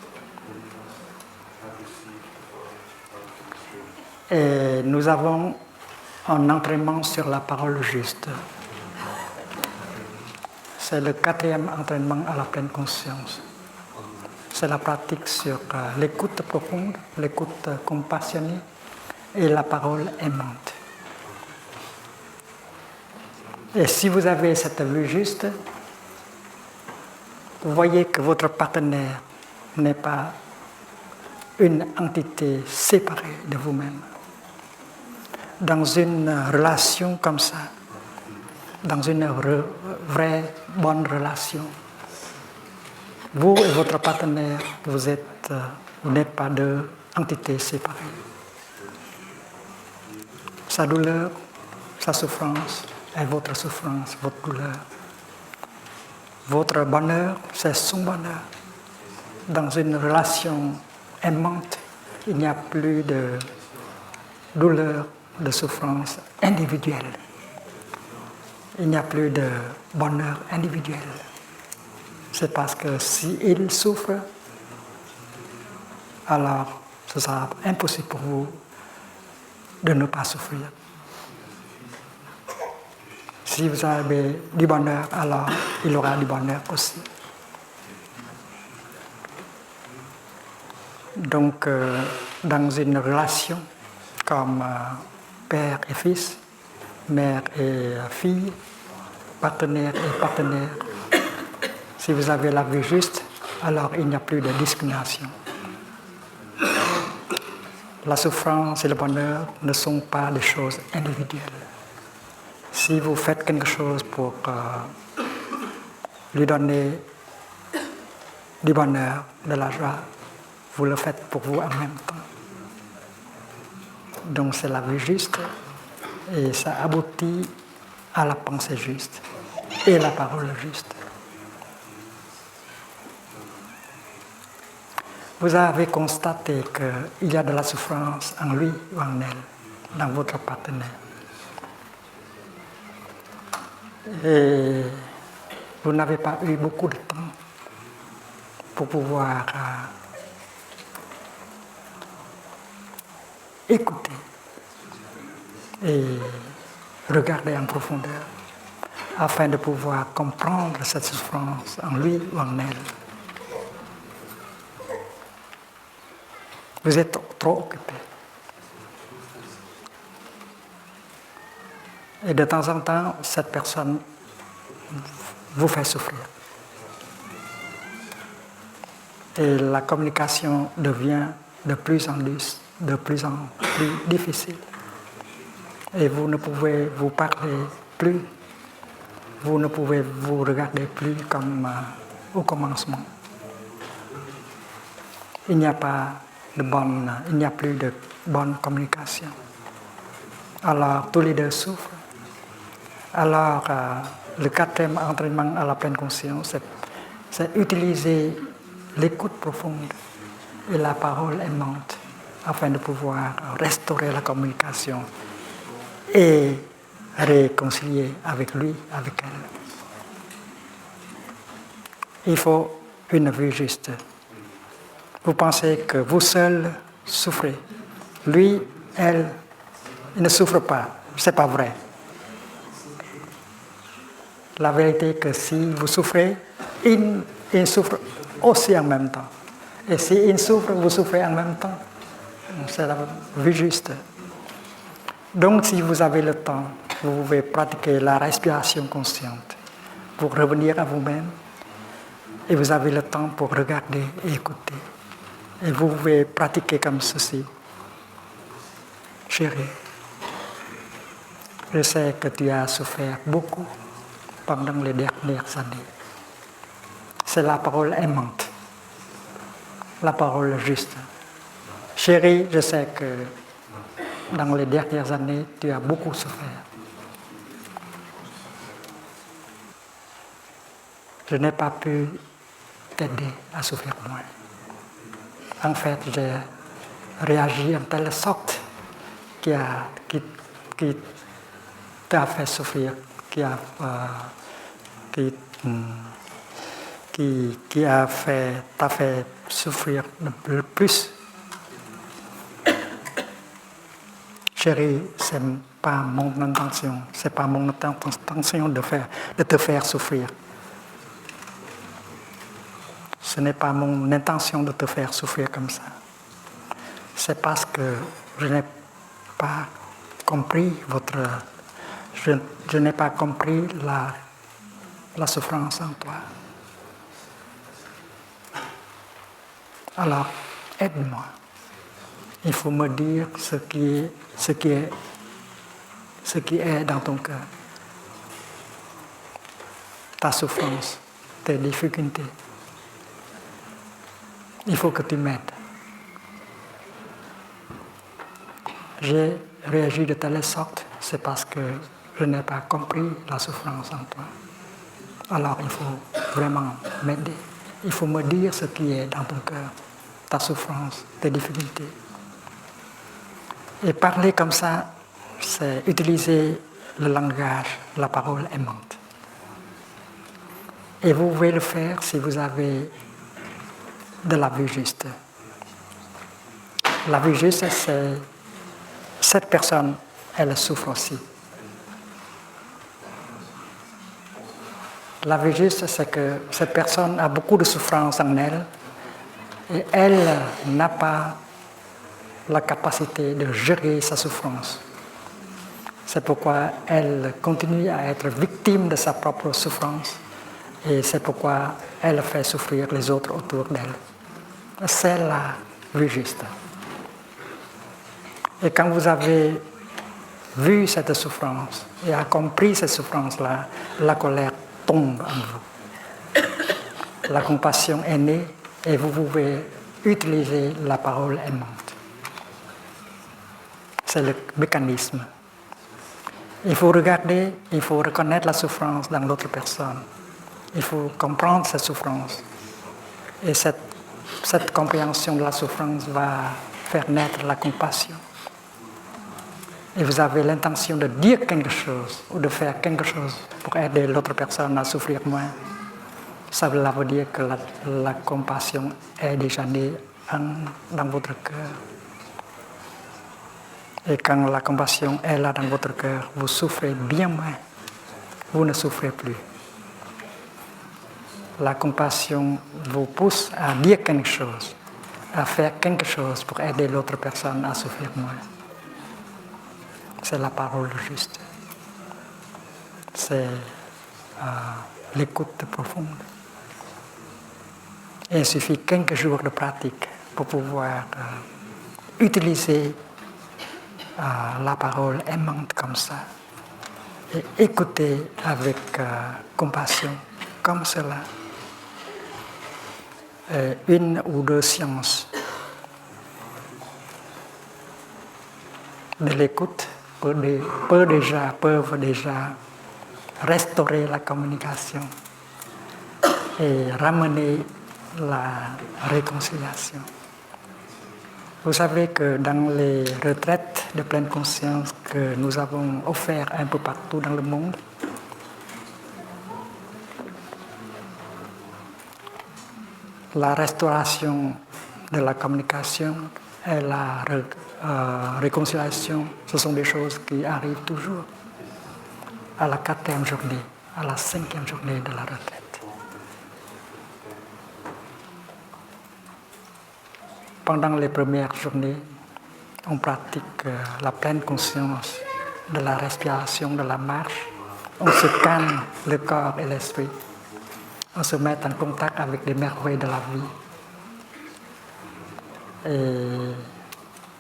Et nous avons un entraînement sur la parole juste. C'est le 4e entraînement à la pleine conscience. C'est la pratique sur l'écoute profonde, l'écoute compassionnée et la parole aimante. Et si vous avez cette vue juste, vous voyez que votre partenaire n'est pas une entité séparée de vous-même. Dans une relation comme ça, dans une vraie bonne relation, vous et votre partenaire, vous n'êtes pas deux entités séparées. Sa douleur, sa souffrance est votre souffrance, votre douleur. Votre bonheur, c'est son bonheur. Dans une relation aimante, il n'y a plus de douleur, de souffrance individuelle. Il n'y a plus de bonheur individuel. C'est parce que s'il souffre, alors ce sera impossible pour vous de ne pas souffrir. Si vous avez du bonheur, alors il aura du bonheur aussi. Donc, dans une relation comme père et fils, mère et fille, partenaire et partenaire, si vous avez la vue juste, alors il n'y a plus de discrimination. La souffrance et le bonheur ne sont pas des choses individuelles. Si vous faites quelque chose pour lui donner du bonheur, de la joie, vous le faites pour vous en même temps. Donc c'est la vue juste et ça aboutit à la pensée juste et la parole juste. Vous avez constaté qu'il y a de la souffrance en lui ou en elle, dans votre partenaire. Et vous n'avez pas eu beaucoup de temps pour pouvoir écouter et regarder en profondeur afin de pouvoir comprendre cette souffrance en lui ou en elle. Vous êtes trop occupé. Et de temps en temps, cette personne vous fait souffrir. Et la communication devient de plus en plus difficile. Et vous ne pouvez vous parler plus, vous ne pouvez vous regarder plus comme au commencement. Il n'y a plus de bonne communication. Alors tous les deux souffrent. Alors le quatrième entraînement à la pleine conscience, c'est utiliser l'écoute profonde et la parole aimante afin de pouvoir restaurer la communication et réconcilier avec lui, avec elle. Il faut une vue juste. Vous pensez que vous seul souffrez. Lui, elle, il ne souffre pas. Ce n'est pas vrai. La vérité est que si vous souffrez, il souffre aussi en même temps. Et si il souffre, vous souffrez en même temps. C'est la vue juste. Donc, si vous avez le temps, vous pouvez pratiquer la respiration consciente pour revenir à vous-même. Et vous avez le temps pour regarder et écouter. Et vous pouvez pratiquer comme ceci. Chérie, je sais que tu as souffert beaucoup pendant les dernières années. C'est la parole aimante, la parole juste. Chérie, je sais que dans les dernières années, tu as beaucoup souffert. Je n'ai pas pu t'aider à souffrir moins. En fait, j'ai réagi en telle sorte qui t'a fait souffrir, qui t'a fait souffrir le plus. Chérie, c'est pas mon intention de te faire souffrir. Ce n'est pas mon intention de te faire souffrir comme ça. C'est parce que je n'ai pas compris je n'ai pas compris la souffrance en toi. Alors, aide-moi. Il faut me dire ce qui est dans ton cœur. Ta souffrance, tes difficultés. Il faut que tu m'aides. j'ai réagi de telle sorte, c'est parce que je n'ai pas compris la souffrance en toi. Alors il faut vraiment m'aider. Il faut me dire ce qui est dans ton cœur, ta souffrance, tes difficultés. Et parler comme ça, c'est utiliser le langage, la parole aimante. Et vous pouvez le faire si vous avez de la vue juste. La vue juste, c'est cette personne, elle souffre aussi. La vue juste, c'est que cette personne a beaucoup de souffrance en elle et elle n'a pas la capacité de gérer sa souffrance. C'est pourquoi elle continue à être victime de sa propre souffrance et c'est pourquoi elle fait souffrir les autres autour d'elle. C'est la vue juste. Et quand vous avez vu cette souffrance et a compris cette souffrance-là, la colère tombe en vous. La compassion est née et vous pouvez utiliser la parole aimante. C'est le mécanisme. Il faut regarder, il faut reconnaître la souffrance dans l'autre personne. Il faut comprendre cette souffrance. Et cette compréhension de la souffrance va faire naître la compassion. Et vous avez l'intention de dire quelque chose ou de faire quelque chose pour aider l'autre personne à souffrir moins. Ça veut dire que la compassion est déjà née dans votre cœur. Et quand la compassion est là dans votre cœur, vous souffrez bien moins. Vous ne souffrez plus. La compassion vous pousse à dire quelque chose, à faire quelque chose pour aider l'autre personne à souffrir moins. C'est la parole juste. C'est l'écoute profonde. Et il suffit quelques jours de pratique pour pouvoir utiliser la parole aimante comme ça et écouter avec compassion comme cela. Une ou deux séances de l'écoute peuvent déjà restaurer la communication et ramener la réconciliation. Vous savez que dans les retraites de pleine conscience que nous avons offertes un peu partout dans le monde, la restauration de la communication et la réconciliation, ce sont des choses qui arrivent toujours à la 4e journée, à la 5e journée de la retraite. Pendant les premières journées, on pratique la pleine conscience de la respiration, de la marche. On se calme le corps et l'esprit. On se met en contact avec les merveilles de la vie. Et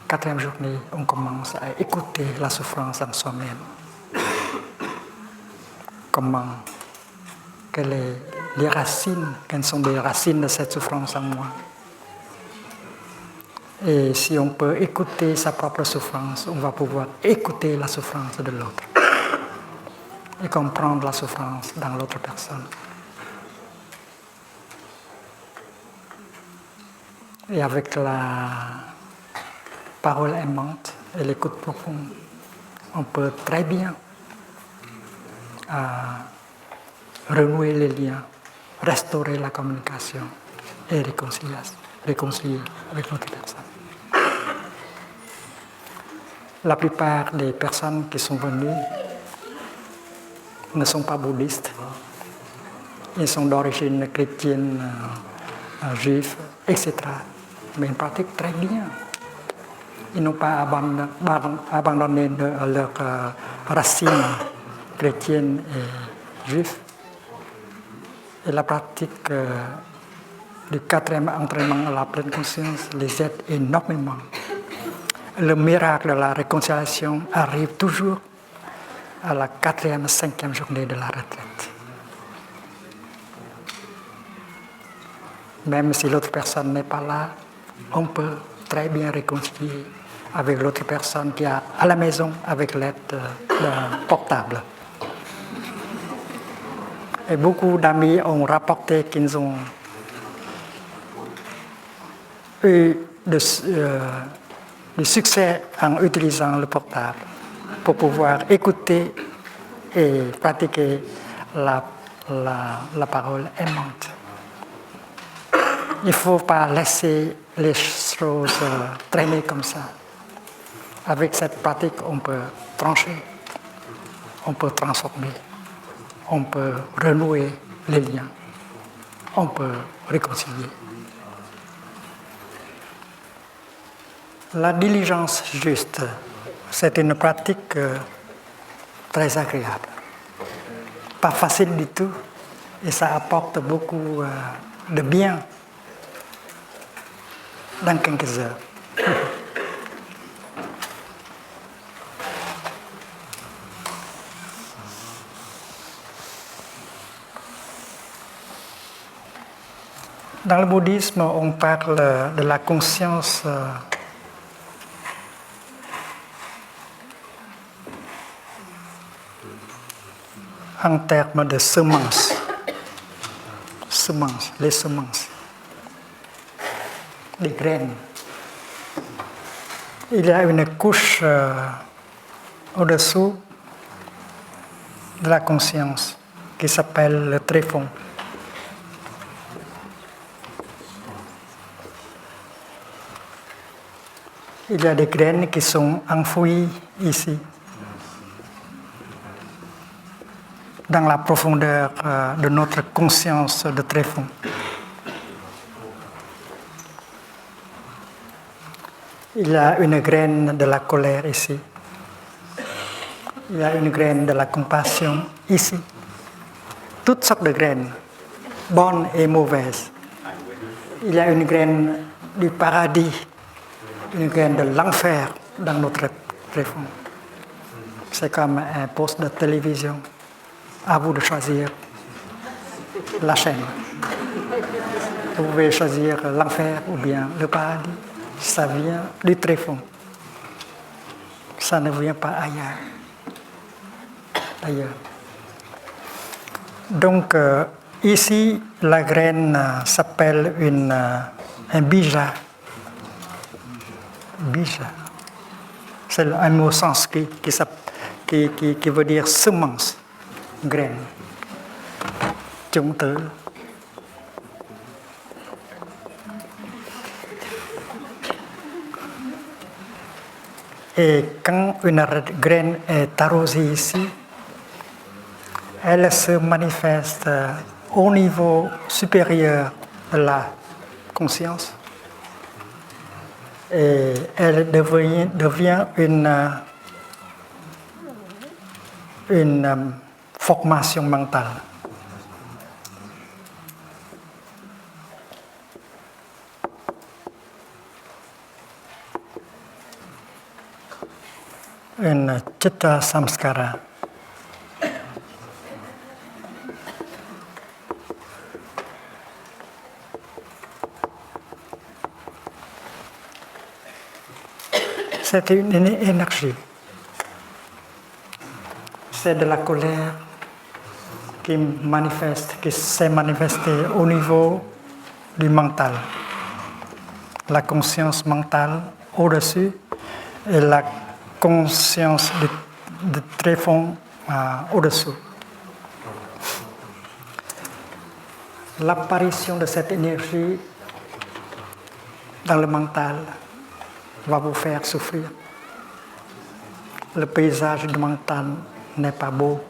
4e journée, on commence à écouter la souffrance en soi-même. Quelles sont les racines de cette souffrance en moi? Et si on peut écouter sa propre souffrance, on va pouvoir écouter la souffrance de l'autre et comprendre la souffrance dans l'autre personne. Et avec la parole aimante et l'écoute profonde, on peut très bien renouer les liens, restaurer la communication et réconcilier avec l'autre personne. La plupart des personnes qui sont venues ne sont pas bouddhistes. Ils sont d'origine chrétienne, juive, etc. Mais ils pratiquent très bien. Ils n'ont pas abandonné leurs racines chrétiennes et juives. Et la pratique du 4e entraînement à la pleine conscience les aide énormément. Le miracle de la réconciliation arrive toujours à la 4e, 5e journée de la retraite. Même si l'autre personne n'est pas là, on peut très bien réconcilier avec l'autre personne qui est à la maison avec l'aide d'un portable. Et beaucoup d'amis ont rapporté qu'ils ont eu du succès en utilisant le portable pour pouvoir écouter et pratiquer la parole aimante. Il ne faut pas laisser les choses traîner comme ça. Avec cette pratique, on peut trancher, on peut transformer, on peut renouer les liens, on peut réconcilier. La diligence juste, c'est une pratique très agréable. Pas facile du tout, et ça apporte beaucoup de bien dans quelques heures. Dans le bouddhisme, on parle de la conscience en termes de semences. Les semences, les graines. Il y a une couche au-dessous de la conscience qui s'appelle le tréfonds. Il y a des graines qui sont enfouies ici, dans la profondeur de notre conscience de tréfonds. Il y a une graine de la colère ici. Il y a une graine de la compassion ici. Toutes sortes de graines, bonnes et mauvaises. Il y a une graine du paradis, une graine de l'enfer dans notre tréfonds. C'est comme un poste de télévision. À vous de choisir la chaîne. Vous pouvez choisir l'enfer ou bien le paradis. Ça vient du tréfonds. Ça ne vient pas ailleurs. Donc, ici, la graine s'appelle un bija. Bija. C'est un mot sanskrit qui veut dire semence, graine, chủng tử. Et quand une graine est arrosée ici, elle se manifeste au niveau supérieur de la conscience et elle devient une formation mentale. Une chitta samskara. C'est une énergie. C'est de la colère qui s'est manifestée au niveau du mental. La conscience mentale au-dessus et la conscience de tréfonds au-dessous. L'apparition de cette énergie dans le mental va vous faire souffrir. Le paysage du mental n'est pas beau,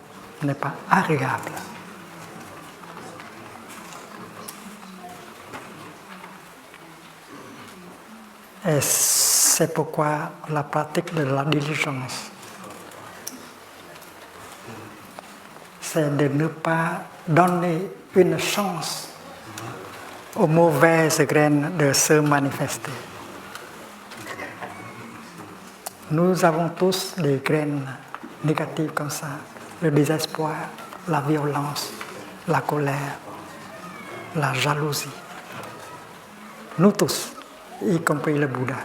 n'est pas agréable. Et c'est pourquoi la pratique de la diligence, c'est de ne pas donner une chance aux mauvaises graines de se manifester. Nous avons tous des graines négatives comme ça, le désespoir, la violence, la colère, la jalousie. Nous tous, y compris le Bouddha.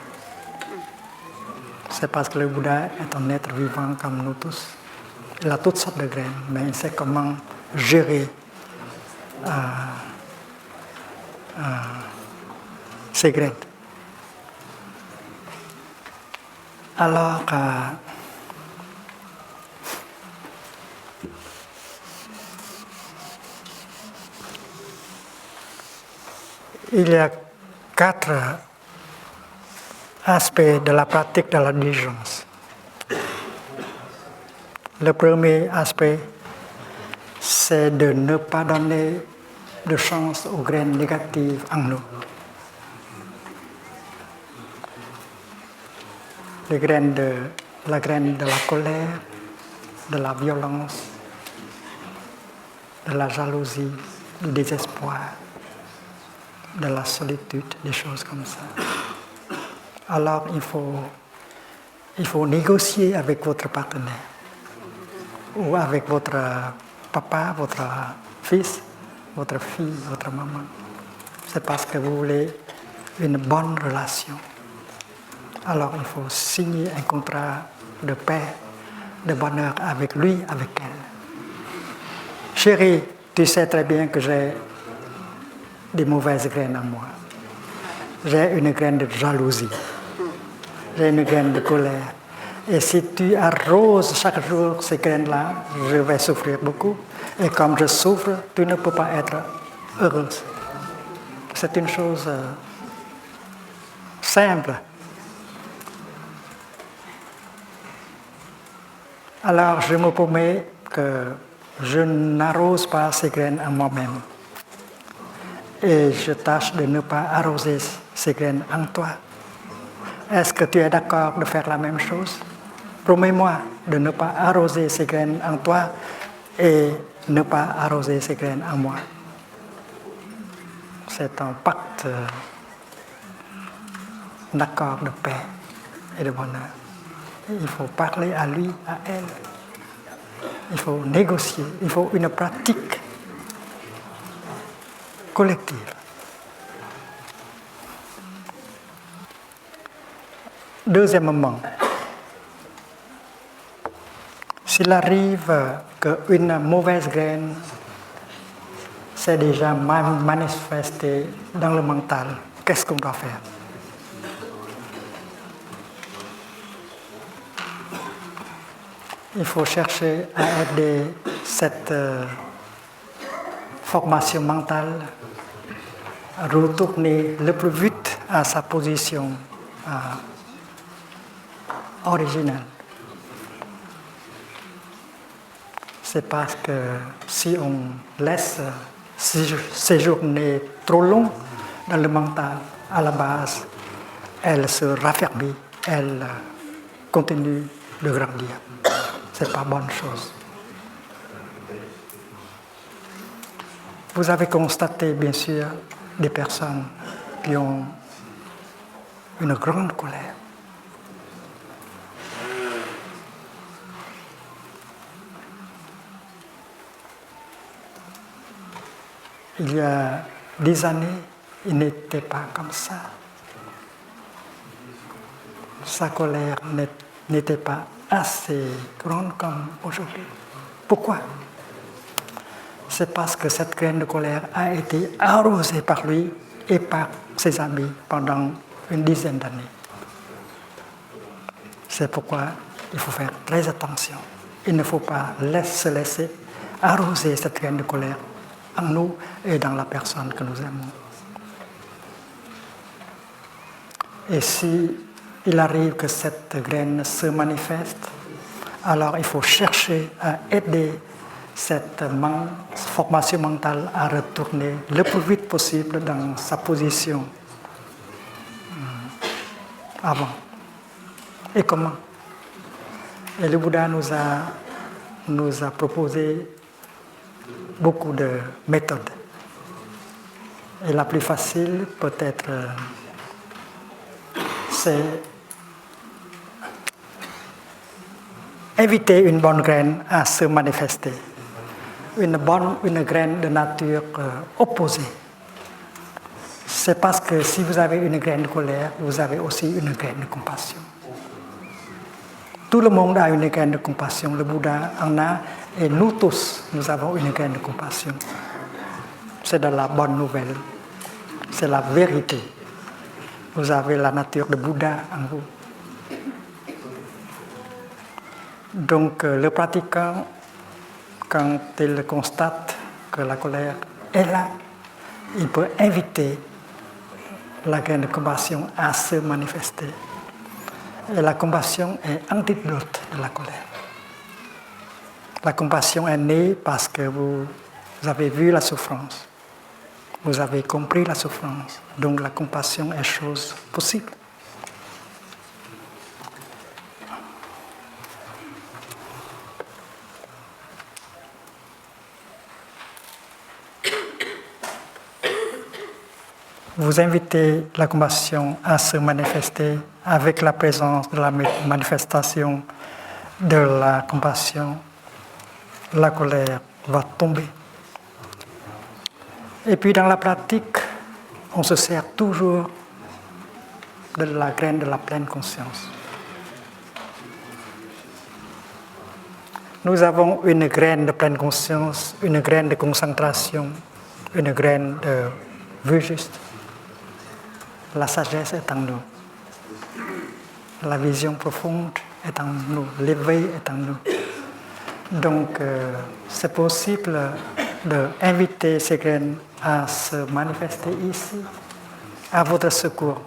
C'est parce que le Bouddha est un être vivant comme nous tous. Il a toutes sortes de graines, mais il sait comment gérer ces graines. Alors, il y a 4 aspects de la pratique de la diligence. Le premier aspect, c'est de ne pas donner de chance aux graines négatives en nous. La graine de la colère, de la violence, de la jalousie, du désespoir, de la solitude, des choses comme ça. Alors il faut négocier avec votre partenaire ou avec votre papa, votre fils, votre fille, votre maman. C'est parce que vous voulez une bonne relation. Alors il faut signer un contrat de paix, de bonheur avec lui, avec elle. Chérie, tu sais très bien que j'ai des mauvaises graines en moi. J'ai une graine de jalousie. J'ai une graine de colère. Et si tu arroses chaque jour ces graines-là, je vais souffrir beaucoup. Et comme je souffre, tu ne peux pas être heureuse. C'est une chose simple. Alors je me promets que je n'arrose pas ces graines en moi-même. Et je tâche de ne pas arroser ces graines en toi. Est-ce que tu es d'accord de faire la même chose? Promets-moi de ne pas arroser ces graines en toi et ne pas arroser ces graines en moi. C'est un pacte, un accord de paix et de bonheur. Il faut parler à lui, à elle. Il faut négocier. Il faut une pratique collective. Deuxièmement, s'il arrive qu'une mauvaise graine s'est déjà manifestée dans le mental, qu'est-ce qu'on doit faire? Il faut chercher à aider cette formation mentale à retourner le plus vite à sa position originale. C'est parce que si on laisse séjourner trop long dans le mental, à la base, elle se raffermit, elle continue de grandir. Ce n'est pas bonne chose. Vous avez constaté, bien sûr, des personnes qui ont une grande colère. Il y a des années, il n'était pas comme ça. Sa colère n'était pas assez grande comme aujourd'hui. Pourquoi? C'est parce que cette graine de colère a été arrosée par lui et par ses amis pendant une dizaine d'années. C'est pourquoi il faut faire très attention. Il ne faut pas se laisser arroser cette graine de colère en nous et dans la personne que nous aimons. Et si il arrive que cette graine se manifeste, alors il faut chercher à aider cette formation mentale à retourner le plus vite possible dans sa position avant. Et comment? Et le Bouddha nous a proposé beaucoup de méthodes. Et la plus facile, peut-être, c'est éviter une bonne graine à se manifester. Une graine de nature opposée. C'est parce que si vous avez une graine de colère, vous avez aussi une graine de compassion. Tout le monde a une graine de compassion. Le Bouddha en a et nous tous, nous avons une graine de compassion. C'est de la bonne nouvelle. C'est la vérité. Vous avez la nature de Bouddha en vous. Donc le pratiquant, quand il constate que la colère est là, il peut inviter la graine de compassion à se manifester. Et la compassion est antidote de la colère. La compassion est née parce que vous avez vu la souffrance. Vous avez compris la souffrance. Donc la compassion est chose possible. Vous invitez la compassion à se manifester avec la présence de la manifestation de la compassion. La colère va tomber. Et puis dans la pratique, on se sert toujours de la graine de la pleine conscience. Nous avons une graine de pleine conscience, une graine de concentration, une graine de vue juste. La sagesse est en nous. La vision profonde est en nous. L'éveil est en nous. Donc, c'est possible d'inviter ces graines à se manifester ici, à votre secours.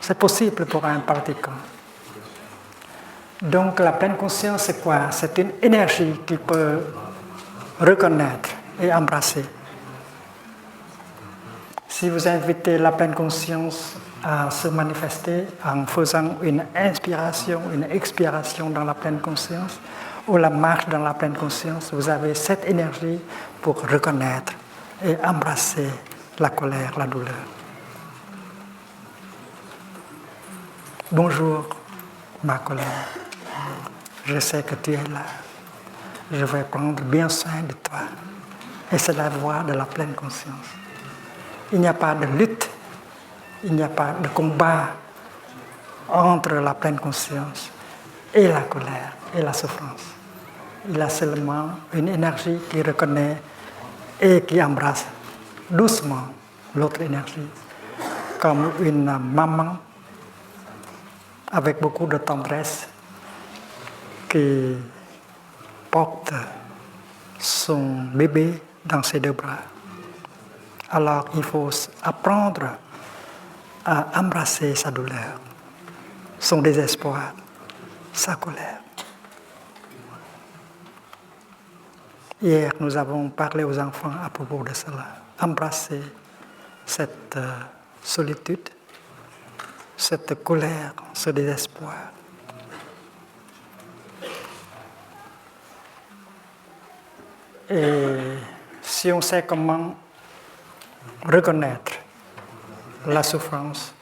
C'est possible pour un pratiquant. Donc, la pleine conscience, c'est quoi? C'est une énergie qu'il peut reconnaître et embrasser. Si vous invitez la pleine conscience à se manifester en faisant une inspiration, une expiration dans la pleine conscience, ou la marche dans la pleine conscience, vous avez cette énergie pour reconnaître et embrasser la colère, la douleur. Bonjour, ma colère. Je sais que tu es là. Je vais prendre bien soin de toi. Et c'est la voie de la pleine conscience. Il n'y a pas de lutte, il n'y a pas de combat entre la pleine conscience et la colère et la souffrance. Il a seulement une énergie qui reconnaît et qui embrasse doucement l'autre énergie, comme une maman avec beaucoup de tendresse qui porte son bébé dans ses deux bras. Alors il faut apprendre à embrasser sa douleur, son désespoir, sa colère. Hier, nous avons parlé aux enfants à propos de cela. Embrasser cette solitude, cette colère, ce désespoir. Et si on sait comment reconnaître la souffrance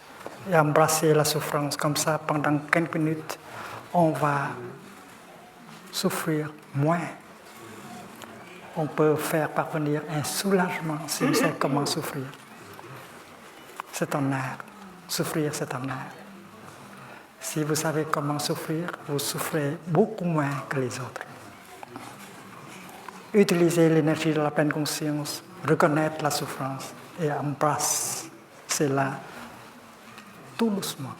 et embrasser la souffrance comme ça pendant 15 minutes, on va souffrir moins. On peut faire parvenir un soulagement si on sait comment souffrir. C'est un art. Souffrir, c'est un art. Si vous savez comment souffrir, vous souffrez beaucoup moins que les autres. Utilisez l'énergie de la pleine conscience, reconnaître la souffrance et embrasser cela tout doucement.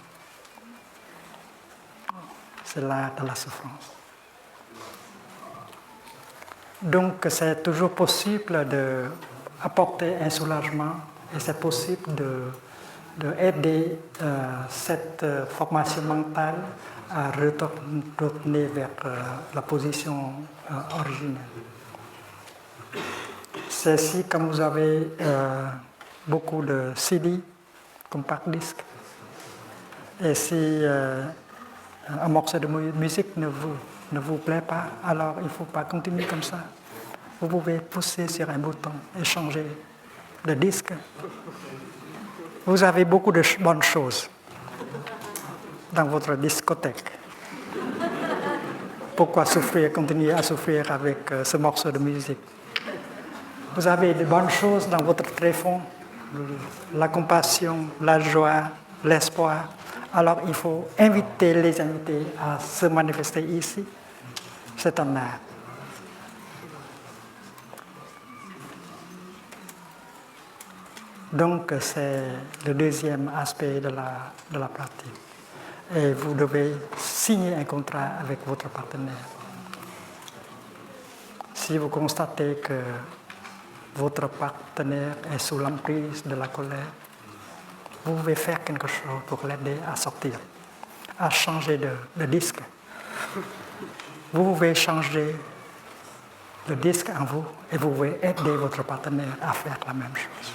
C'est l'art de la souffrance. Donc c'est toujours possible d'apporter un soulagement et c'est possible d'aider cette formation mentale à retourner vers la position originelle. C'est si comme vous avez beaucoup de CD, compact disque, et si un morceau de musique ne vous plaît pas, alors il ne faut pas continuer comme ça. Vous pouvez pousser sur un bouton et changer de disque. Vous avez beaucoup de bonnes choses dans votre discothèque. Pourquoi continuer à souffrir avec ce morceau de musique? Vous avez de bonnes choses dans votre tréfonds, la compassion, la joie, l'espoir. Alors il faut inviter les invités à se manifester ici. C'est un art. Donc c'est le deuxième aspect de la pratique. Et vous devez signer un contrat avec votre partenaire. Si vous constatez que votre partenaire est sous l'emprise de la colère, vous pouvez faire quelque chose pour l'aider à sortir, à changer de disque. Vous pouvez changer le disque en vous et vous pouvez aider votre partenaire à faire la même chose.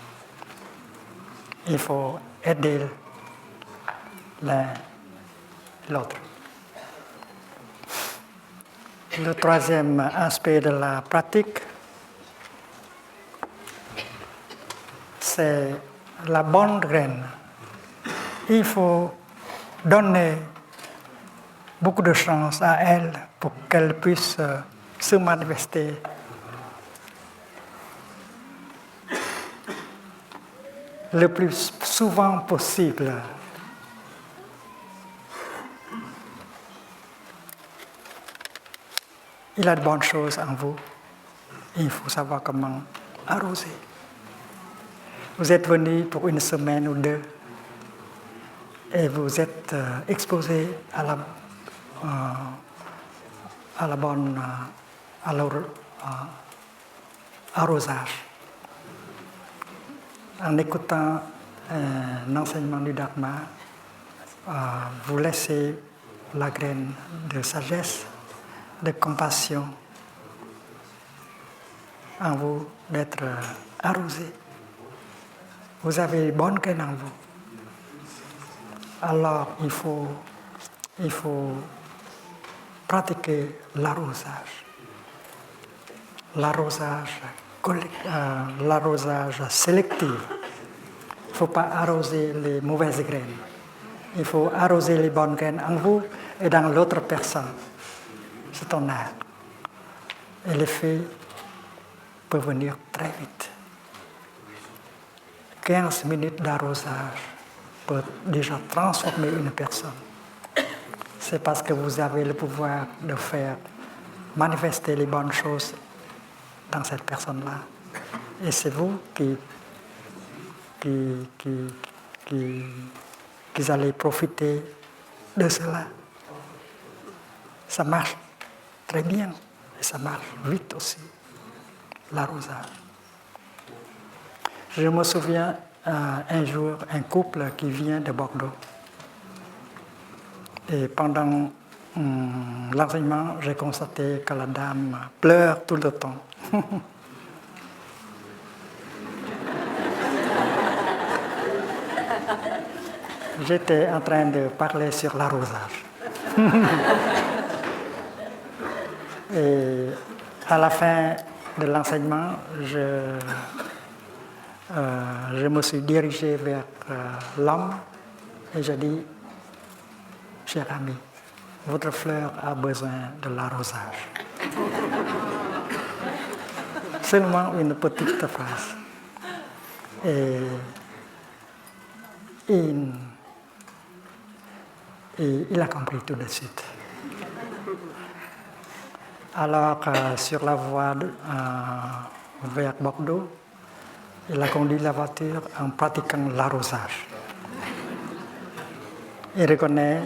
Il faut aider l'un l'autre. Le troisième aspect de la pratique, c'est la bonne graine. Il faut donner beaucoup de chance à elle pour qu'elle puisse se manifester le plus souvent possible. Il a de bonnes choses en vous. Il faut savoir comment arroser. Vous êtes venu pour une semaine ou deux et vous êtes exposé à la bonne arrosage. En écoutant un enseignement du Dharma, vous laissez la graine de sagesse, de compassion en vous d'être arrosé. Vous avez une bonne graine en vous. Alors il faut pratiquer l'arrosage. L'arrosage sélectif. Il ne faut pas arroser les mauvaises graines. Il faut arroser les bonnes graines en vous et dans l'autre personne. C'est un art. Et l'effet peut venir très vite. 15 minutes d'arrosage peut déjà transformer une personne. C'est parce que vous avez le pouvoir de faire manifester les bonnes choses dans cette personne-là. Et c'est vous qui allez profiter de cela. Ça marche très bien et ça marche vite aussi, l'arrosage. Je me souviens un jour, un couple qui vient de Bordeaux. Et pendant l'enseignement, j'ai constaté que la dame pleure tout le temps. J'étais en train de parler sur l'arrosage. Et à la fin de l'enseignement, je me suis dirigé vers l'homme et j'ai dit, cher ami, votre fleur a besoin de l'arrosage. Seulement une petite phrase. Et il a compris tout de suite. Alors, sur la voie vers Bordeaux, il a conduit la voiture en pratiquant l'arrosage. Il reconnaît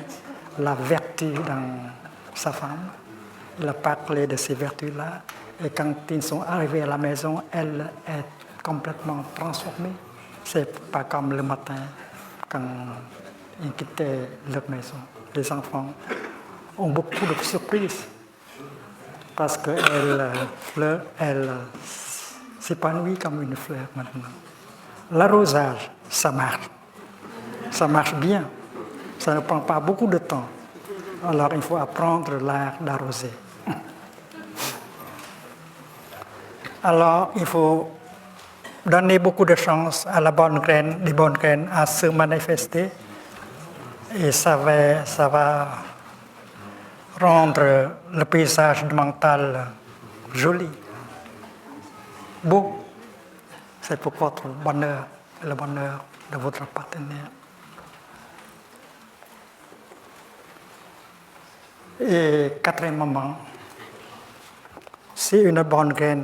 la vertu dans sa femme. Il a parlé de ces vertus-là. Et quand ils sont arrivés à la maison, elle est complètement transformée. C'est pas comme le matin, quand ils quittaient leur maison. Les enfants ont beaucoup de surprises. Parce qu'elle s'épanouit comme une fleur maintenant. L'arrosage, ça marche. Ça marche bien. Ça ne prend pas beaucoup de temps. Alors il faut apprendre l'art d'arroser. Alors il faut donner beaucoup de chance à la bonne graine, les bonnes graines à se manifester. Et ça va rendre le paysage mental joli, beau. C'est pour votre bonheur et le bonheur de votre partenaire. Et quatrièmement, si une bonne graine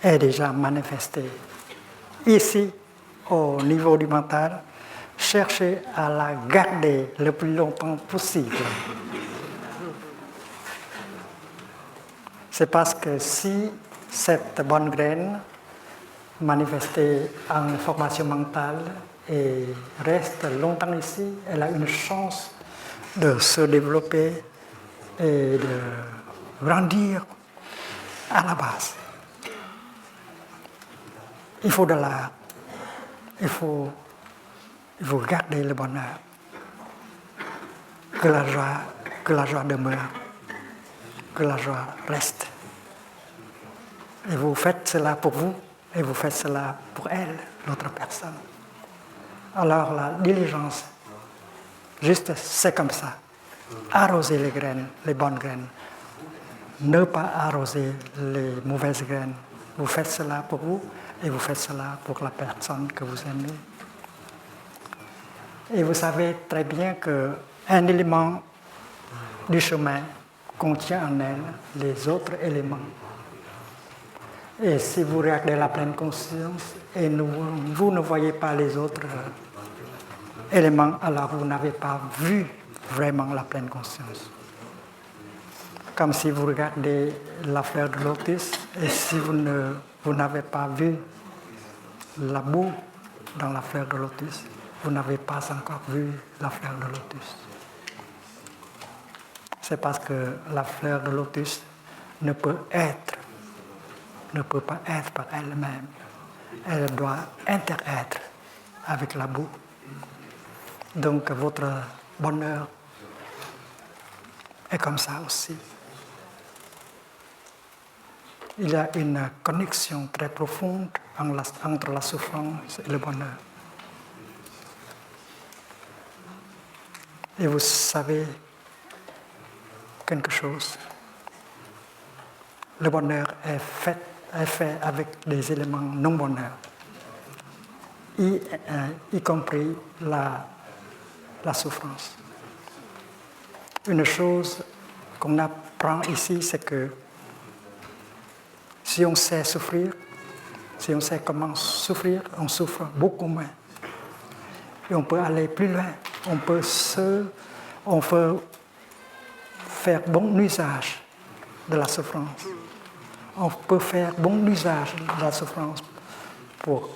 est déjà manifestée ici, au niveau du mental, cherchez à la garder le plus longtemps possible. C'est parce que si cette bonne graine manifestée en formation mentale et reste longtemps ici, elle a une chance de se développer et de grandir à la base. Il faut de l'art. Il faut garder le bonheur. Que la joie demeure. Que la joie reste. Et vous faites cela pour vous, et vous faites cela pour elle, l'autre personne. Alors la diligence, juste c'est comme ça. Arroser les graines, les bonnes graines. Ne pas arroser les mauvaises graines. Vous faites cela pour vous, et vous faites cela pour la personne que vous aimez. Et vous savez très bien qu'un élément du chemin contient en elle les autres éléments. Et si vous regardez la pleine conscience et vous ne voyez pas les autres éléments, alors vous n'avez pas vu vraiment la pleine conscience. Comme si vous regardez la fleur de lotus et si vous n'avez pas vu la boue dans la fleur de lotus, vous n'avez pas encore vu la fleur de lotus. C'est parce que la fleur de lotus ne peut pas être par elle-même. Elle doit interêtre avec la boue. Donc votre bonheur est comme ça aussi. Il y a une connexion très profonde entre la souffrance et le bonheur. Et vous savez quelque chose. Le bonheur est fait avec des éléments non-bonheur, y compris la souffrance. Une chose qu'on apprend ici, c'est que si on sait souffrir, si on sait comment souffrir, on souffre beaucoup moins. Et on peut aller plus loin. On peut faire bon usage de la souffrance. On peut faire bon usage de la souffrance pour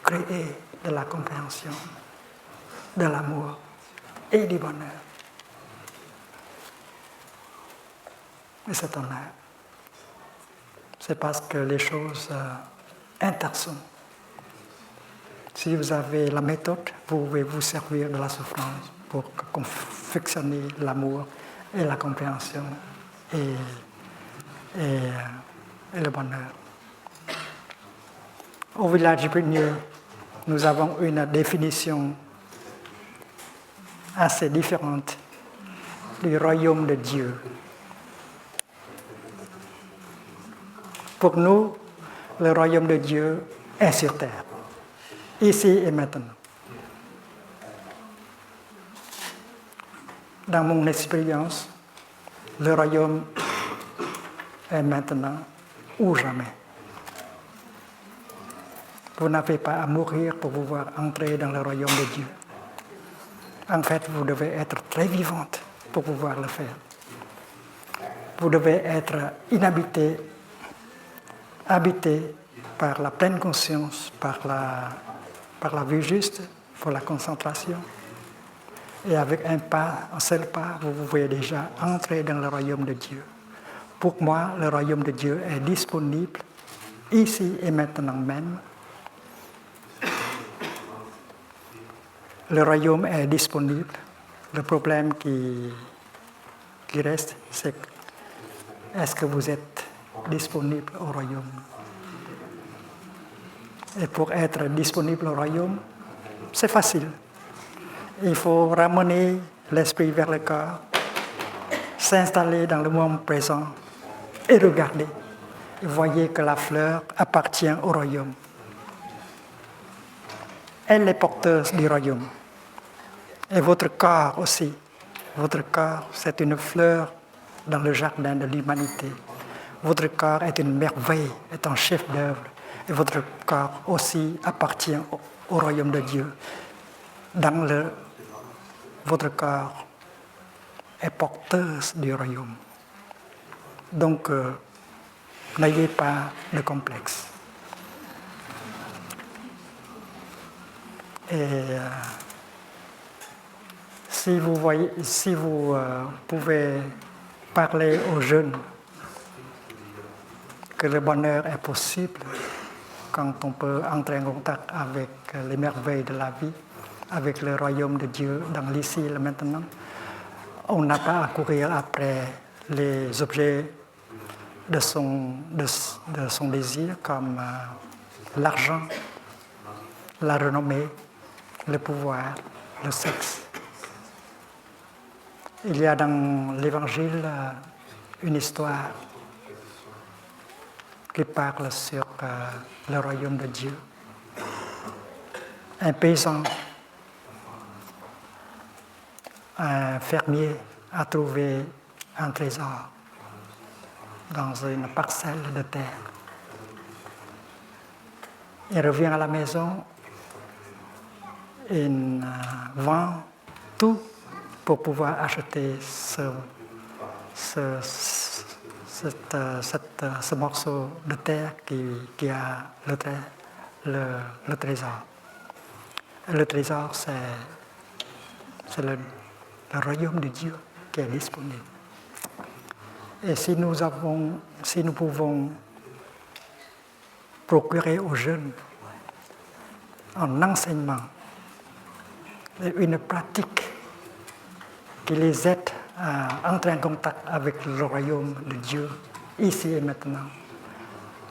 créer de la compréhension, de l'amour et du bonheur. Et c'est un art. C'est parce que les choses intersonnent. Si vous avez la méthode, vous pouvez vous servir de la souffrance pour confectionner l'amour et la compréhension et le bonheur. Au village Pugnier, nous avons une définition assez différente du royaume de Dieu. Pour nous, le royaume de Dieu est sur terre, ici et maintenant. Dans mon expérience, le royaume est maintenant ou jamais. Vous n'avez pas à mourir pour pouvoir entrer dans le royaume de Dieu. En fait, vous devez être très vivante pour pouvoir le faire. Vous devez être habité par la pleine conscience, par la vue juste, pour la concentration. Et avec un seul pas, vous pouvez déjà entrer dans le royaume de Dieu. Pour moi, le royaume de Dieu est disponible ici et maintenant même. Le royaume est disponible. Le problème qui reste, c'est est-ce que vous êtes disponible au royaume? Et pour être disponible au royaume, c'est facile. Il faut ramener l'esprit vers le corps, s'installer dans le moment présent et regarder. Et voyez que la fleur appartient au royaume. Elle est porteuse du royaume. Et votre corps aussi. Votre corps, c'est une fleur dans le jardin de l'humanité. Votre corps est une merveille, est un chef-d'œuvre, et votre corps aussi appartient au royaume de Dieu. Votre corps est porteuse du royaume. Donc, n'ayez pas de complexe. Et si vous pouvez parler aux jeunes que le bonheur est possible quand on peut entrer en contact avec les merveilles de la vie, avec le royaume de Dieu dans l'ici et le maintenant, on n'a pas à courir après les objets de son désir comme l'argent, la renommée, le pouvoir, le sexe. Il y a dans l'Évangile une histoire qui parle sur le royaume de Dieu. Un paysan, un fermier a trouvé un trésor dans une parcelle de terre. Il revient à la maison, il vend tout pour pouvoir acheter ce morceau de terre qui a le trésor. Le trésor, c'est le royaume de Dieu qui est disponible. Et si nous pouvons procurer aux jeunes un enseignement, une pratique qui les aide à entrer en contact avec le royaume de Dieu, ici et maintenant,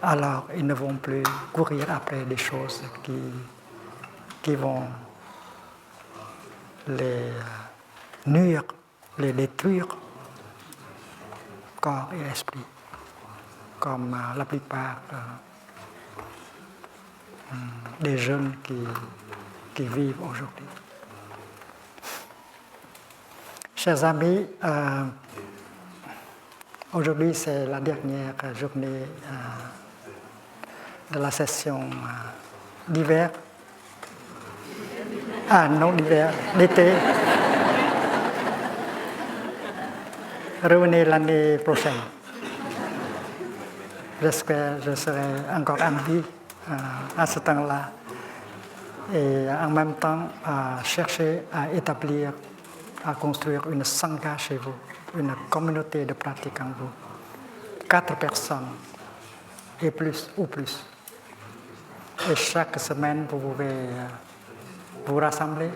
alors ils ne vont plus courir après des choses qui vont les nuire, les détruire, corps et esprit, comme la plupart des jeunes qui vivent aujourd'hui. Chers amis, aujourd'hui c'est la dernière journée de la session d'hiver. Ah non, d'hiver, d'été. Revenez l'année prochaine. J'espère que je serai encore en vie à ce temps-là. Et en même temps, chercher à établir, à construire une sangha chez vous, une communauté de pratique en vous. 4 personnes et plus ou plus. Et chaque semaine, vous pouvez vous rassembler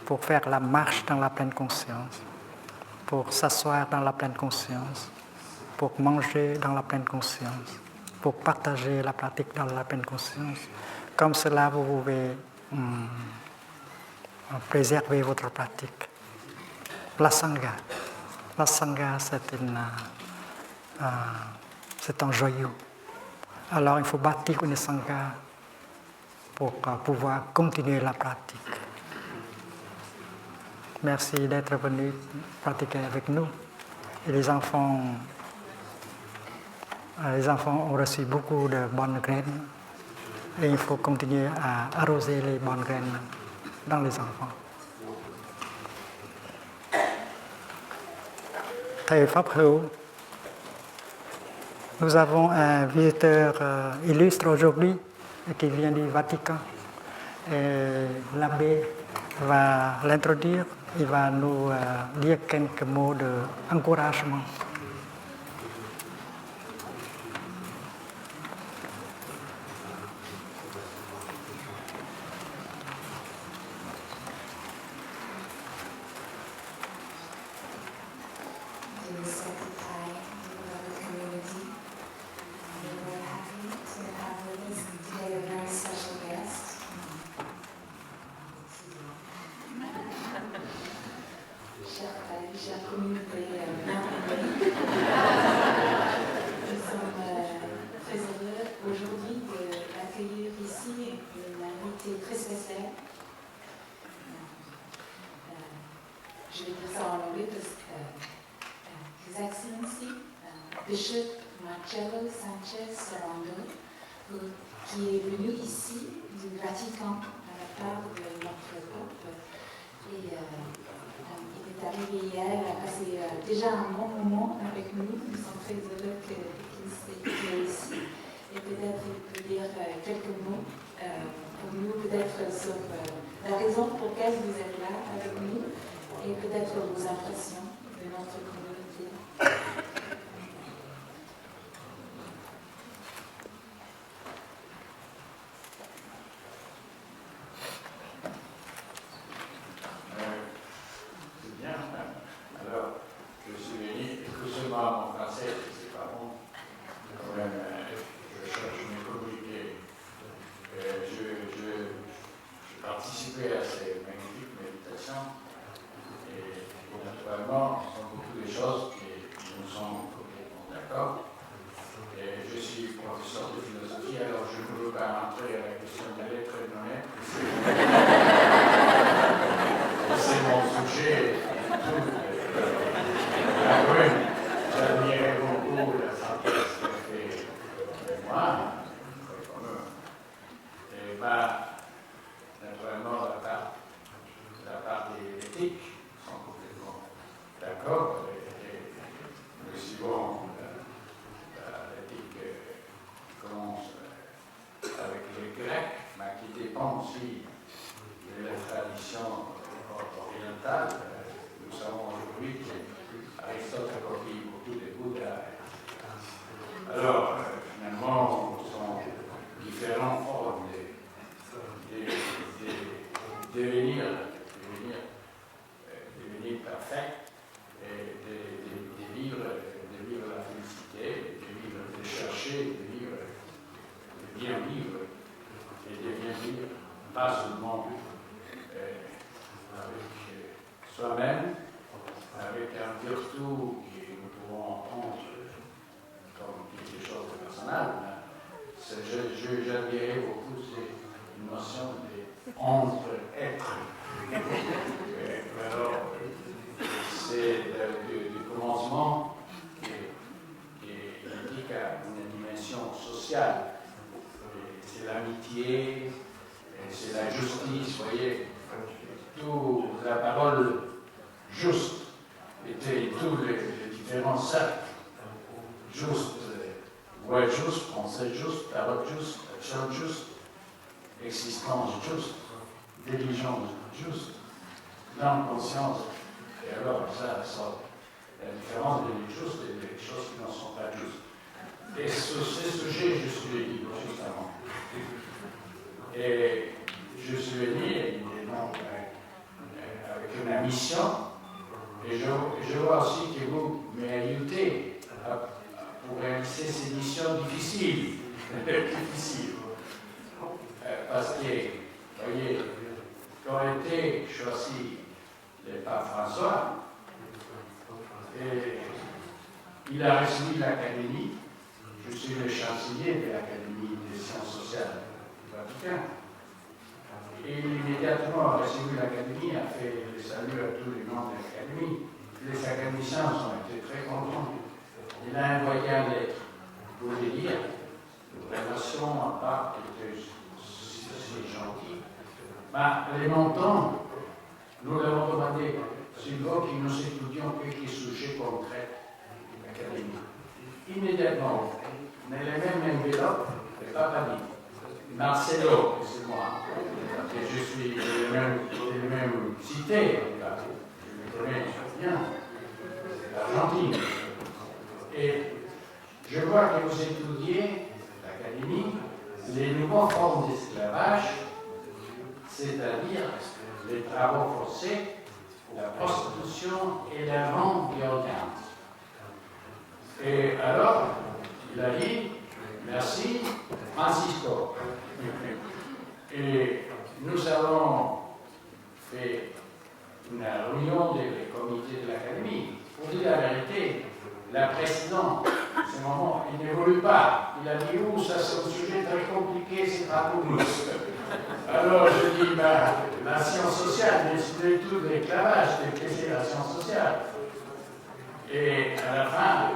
pour faire la marche dans la pleine conscience, pour s'asseoir dans la pleine conscience, pour manger dans la pleine conscience, pour partager la pratique dans la pleine conscience. Comme cela, vous pouvez préserver votre pratique. La sangha. La sangha, c'est un joyau. Alors, il faut bâtir une sangha pour pouvoir continuer la pratique. Merci d'être venu pratiquer avec nous. Et les enfants ont reçu beaucoup de bonnes graines. Et il faut continuer à arroser les bonnes graines dans les enfants. Thầy Pháp Hữu, nous avons un visiteur illustre aujourd'hui qui vient du Vatican. L'abbé va l'introduire, il va nous dire quelques mots d'encouragement. Chère communauté, Bishop Marcello Sanchez Serrando, qui est venu ici du Vatican à la part de notre pape. Et il est arrivé hier, a passé déjà un bon moment avec nous. Nous sommes très heureux qu'il soit ici. Et peut-être il peut dire quelques mots pour nous, peut-être sur la raison pour laquelle vous êtes là avec nous et peut-être vos impressions de notre communauté. C'est bien. Alors, je suis venu, excusez-moi, mon français, c'est pas bon. Quand même, je cherche mes communiqués. J'ai participé à ces magnifiques méditations et naturellement, ce sont beaucoup de choses qui nous sont complètement d'accord. Et je suis professeur de philosophie, alors je ne veux pas entrer à la question de l'être et de non-être. C'est mon sujet. J'admirais beaucoup la synthèse qu'a fait moi. Et naturellement, la part des éthiques sont complètement d'accord. Et nous suivons l'éthique qui commence avec les Grecs, mais qui dépend aussi de la tradition orientale. Nous savons aujourd'hui qu'Aristote a copié beaucoup de Bouddha. Alors, finalement, ce sont différentes formes de devenir parfait et de vivre la félicité, de chercher, de bien vivre et de bien vivre, pas seulement avec soi-même, avec un vertu que nous pouvons entendre comme quelque chose de personnel. J'admirais beaucoup cette notion d'entre-être. Alors, c'est du commencement qui indique une dimension sociale. C'est l'amitié, c'est la justice, vous voyez. Toute la parole juste était tous les différents cercles. Juste, voix juste, pensée juste, parole juste, action juste, existence juste, diligence juste, grande conscience. Et alors, ça sort la différence des justes et des choses qui n'en sont pas justes. Et sur ces sujets, je suis libre, justement. Et je suis venu, évidemment, avec une mission, et je vois aussi que vous m'ajoutez pour réaliser ces missions difficiles. Parce que, vous voyez, quand a été choisi le pape François, et il a reçu l'Académie, je suis le chancelier de l'Académie des sciences sociales du Vatican. Et immédiatement a reçu l'Académie, a fait le salut à tous les membres de l'Académie. Les académiciens ont été très contents. Il a envoyé un lettre pour lui dire la nation à part était si gentille. Les montants, nous l'avons demandé, c'est vous qui nous étudions quelques sujets concrets de l'Académie. Immédiatement, dans les mêmes enveloppes, le pape a dit Marcelo, c'est moi, et je suis de la même cité, je le connais bien, l'Argentine. Et je vois que vous étudiez l'Académie, les nouvelles formes d'esclavage, c'est-à-dire les travaux forcés, la prostitution et la vente d'organes. Et alors, il a dit, merci, Francisco. Et nous avons fait une réunion des comités de l'Académie. Pour dire la vérité, la présidente, à ce moment, il n'évolue pas. Il a dit, ça c'est un sujet très compliqué, c'est pas pour nous. Alors je dis, la science sociale, c'est l'étude de l'esclavage, qu'est-ce que c'est la science sociale? Et à la fin,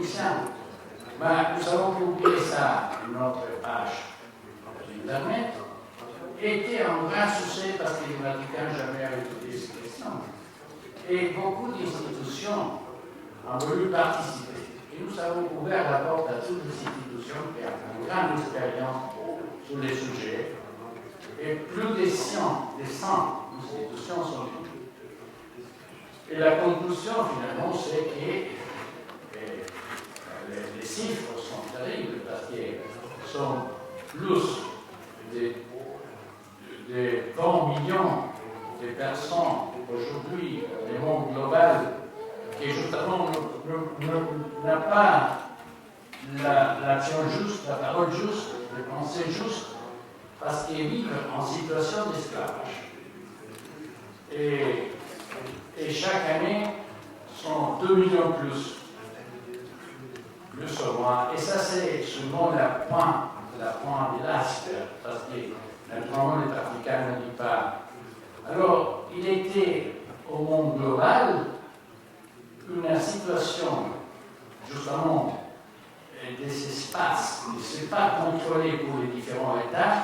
théoriciens. Mais nous avons publié ça sur notre page d'Internet, était un grand succès parce que le Vatican jamais avait étudié ces questions. Et beaucoup d'institutions ont voulu participer. Et nous avons ouvert la porte à toutes les institutions qui ont une grande expérience sur les sujets. Et plus de 100 institutions sont venues. Et la conclusion, finalement, c'est que les chiffres sont terribles parce qu'ils sont plus de 20 millions de personnes aujourd'hui dans le monde global qui justement n'a pas l'action juste, la parole juste, les pensées justes, parce qu'ils vivent en situation d'esclavage. Et chaque année, sont 2 millions plus ou moins. Et ça, c'est seulement la pointe de l'iceberg, parce que naturellement, les trafiquants ne disent pas. Alors, il était au monde global une situation, justement, des espaces qui ne sont pas contrôlés pour les différents États,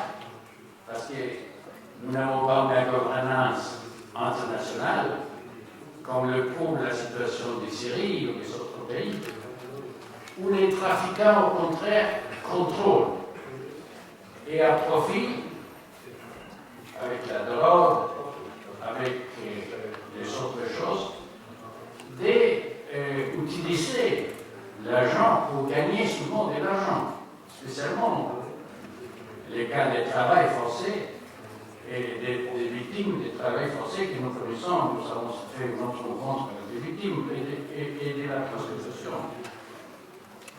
parce que nous n'avons pas une gouvernance internationale, comme le prouve la situation de Syrie ou des autres pays, où les trafiquants, au contraire, contrôlent et à profit, avec la drogue, avec les autres choses, d'utiliser l'argent pour gagner souvent de l'argent, spécialement les cas de travail forcé et des victimes de travail forcé que nous connaissons. Nous avons fait notre rencontre avec des victimes et de la prostitution.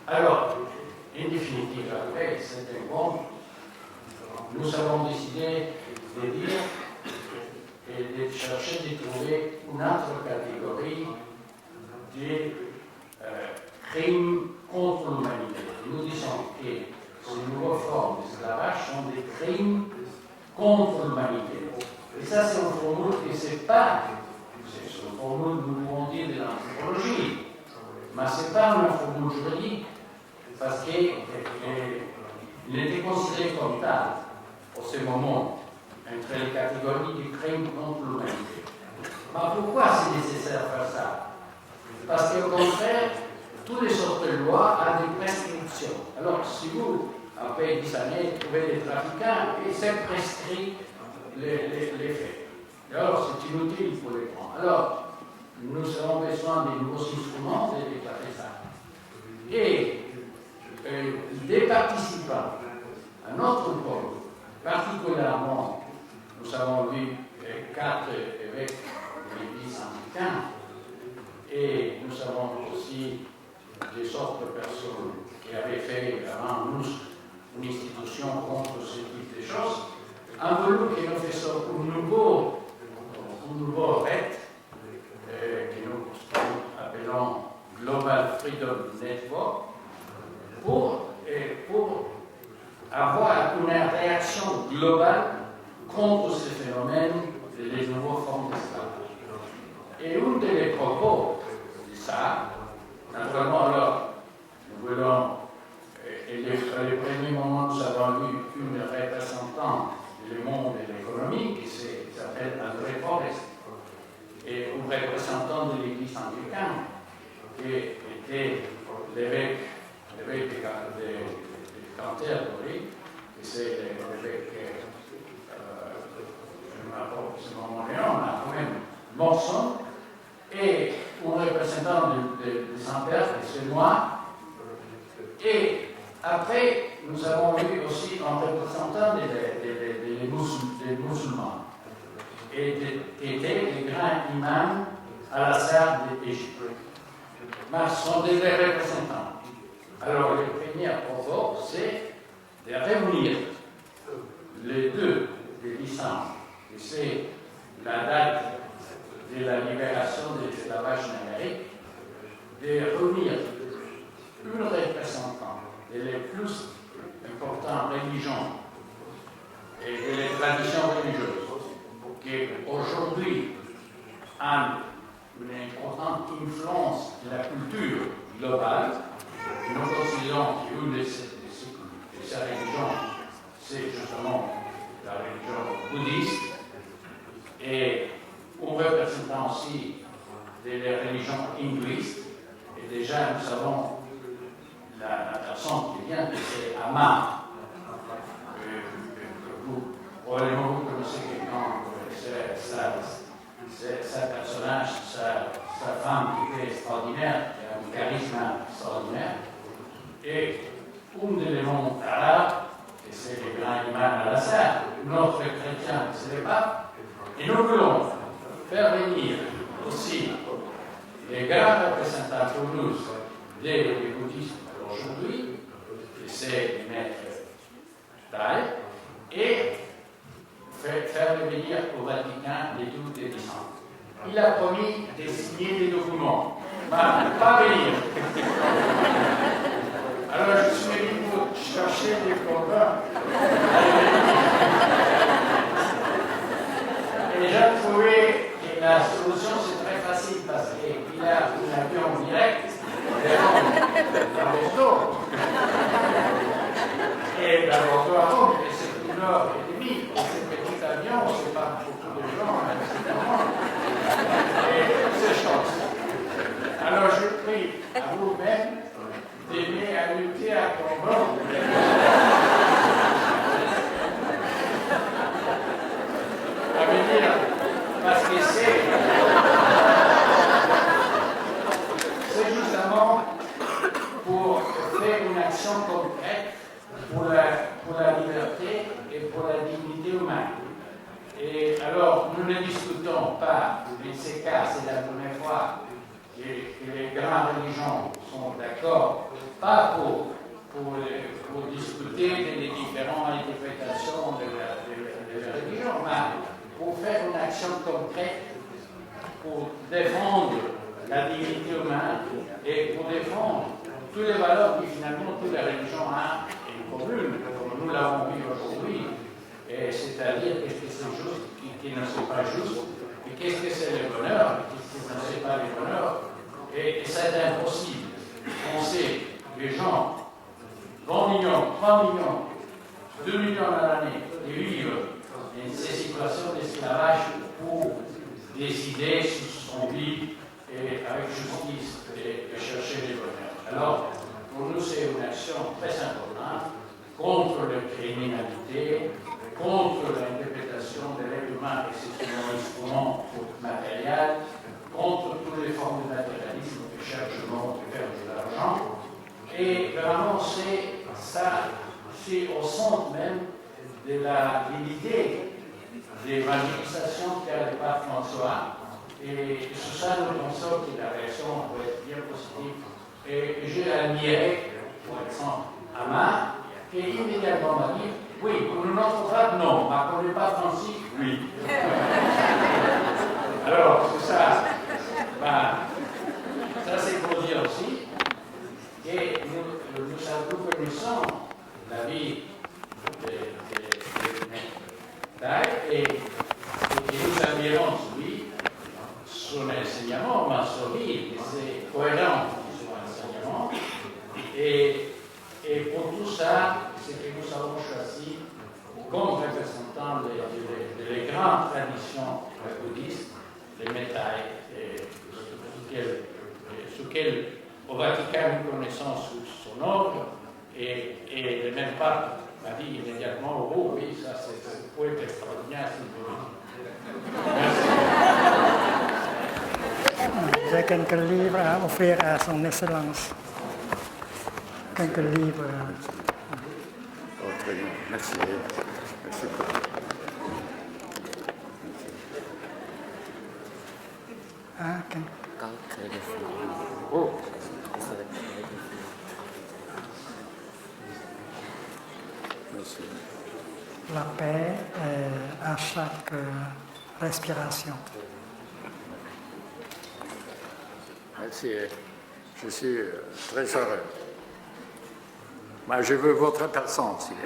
Alors, en définitive, après cet encontre, nous avons décidé de dire et de chercher de trouver une autre catégorie de crimes contre l'humanité. Nous disons que ces nouvelles formes d'esclavage sont des crimes contre l'humanité. Et ça, c'est une formule que c'est pas, c'est une formule, nous pouvons dire, de l'anthropologie, mais ce n'est pas une formule juridique, parce qu'il était considéré comme tel, au ce moment, entre les catégories du crime contre l'humanité. Mais pourquoi c'est nécessaire de faire ça? Parce qu'au contraire, toutes les autres lois ont des prescriptions. Alors, si vous, après 10 années, trouvez des trafiquants, et c'est prescrit les faits. Alors, c'est inutile pour les prendre. Alors, nous avons besoin de nouveaux instruments de déclarer ça. Et des participants à notre pôle, particulièrement, nous avons vu 4 évêques de l'Église anglicane, et nous avons aussi des autres personnes qui avaient fait avant nous une institution contre ce type de choses, ont voulu que nous fassions un nouveau RET, que nous appelons Global Freedom Network, pour avoir une réaction globale contre ce phénomène des nouveaux formes d'esclavage. Et un des propos de ça, naturellement, alors, nous voulons, et le premier moment, nous avons eu une représentante du monde de l'économie qui s'appelle André Forest, et un représentant de l'Église anglicane, qui était l'évêque de Canterbury, qui c'est l'évêque, je ne me rappelle pas ce moment mais quand même, Morson, et un représentant de Saint-Père, c'est moi. Et après, nous avons eu aussi un représentant des musulmans, et qui était les grands imams à la Sarre d'Égypte. Mais ce sont des représentants. Alors, le premier propos, c'est de réunir les deux des licences, et c'est la date de la libération de l'esclavage en Amérique, de réunir une représentante des plus importantes religions et des traditions religieuses qui aujourd'hui ont une importante influence de la culture globale, nous considérons qu'une de ces religions, c'est justement la religion bouddhiste, et on représentant aussi des religions hindouistes, et déjà nous savons la personne qui vient, c'est Ama. Probablement vous connaissez quelqu'un, c'est un personnage, sa femme qui était extraordinaire, qui a un charisme extraordinaire, et un des éléments arabes, et c'est le grand imam Al-Assad, notre chrétien, c'est le pape, et nous voulons faire venir aussi les grands représentants pour nous du bouddhisme aujourd'hui, et c'est les maîtres Thaï, et faire venir au Vatican les toutes les licences. Il a promis de signer des documents, mais pas venir. Alors je suis venu pour chercher des convaincre. Et j'ai trouvé que la solution c'est très facile parce qu'il a un avion direct vers Bordeaux. Et vers Bordeaux à Rome, et c'est 1h30. Et ce petit avion, c'est pas beaucoup de gens, et c'est chance. Alors je prie à vous-même d'aimer à lutter à combat. À venir, parce que c'est justement pour faire une action concrète pour la liberté et pour la dignité humaine. Et alors, nous ne discutons pas, dans ces cas, c'est la première fois que les grandes religions sont d'accord, pas pour discuter des différentes interprétations de la religion, mais pour faire une action concrète, pour défendre la dignité humaine et pour défendre toutes les valeurs que finalement toutes les religions ont en commune, comme nous l'avons vu aujourd'hui. C'est-à-dire qu'est-ce que c'est juste, qui ne c'est pas juste, et qu'est-ce que c'est le bonheur, et qu'est-ce que ne c'est pas le bonheur. Et c'est impossible. On sait que les gens, 20 millions, 3 millions, 2 millions à l'année, de vivre dans ces situations d'esclavage pour décider sur son vie et avec justice et chercher le bonheur. Alors, pour nous, c'est une action très importante contre la criminalité, contre l'interprétation de l'être humain et c'est un instrument matériel, contre toutes les formes de matérialisme que cherche le monde de faire de l'argent. Et vraiment, c'est ça, c'est au centre même de l'idée de l'évangélisation qu'a le pape François. Et sur ça, nous pensons que la réaction peut être bien positive. Et j'ai admiré, par exemple, Ama, qui immédiatement m'a dit oui, pour notre frère, non, mais pour le pape Francis, oui. Alors, c'est ça. Ça, c'est pour dire aussi que nous connaissons la vie de Thaï et nous admirons lui, son enseignement, mais son vie, c'est cohérent son enseignement. Et pour tout ça, c'est que nous avons choisi comme représentants des grandes traditions bouddhistes, les Metai, sur lesquels au Vatican nous connaissons son ordre, et le même pape m'a dit immédiatement, oh oui, ça c'est peut être extraordinaire. Merci. J'ai quelques livres à offrir à son Excellence. Quelques livres. Oh, très bien, merci. Merci beaucoup. Ah, ok. Oh. Merci. La paix est à chaque respiration. Merci. Je suis très heureux. Mais je veux votre personne, s'il est.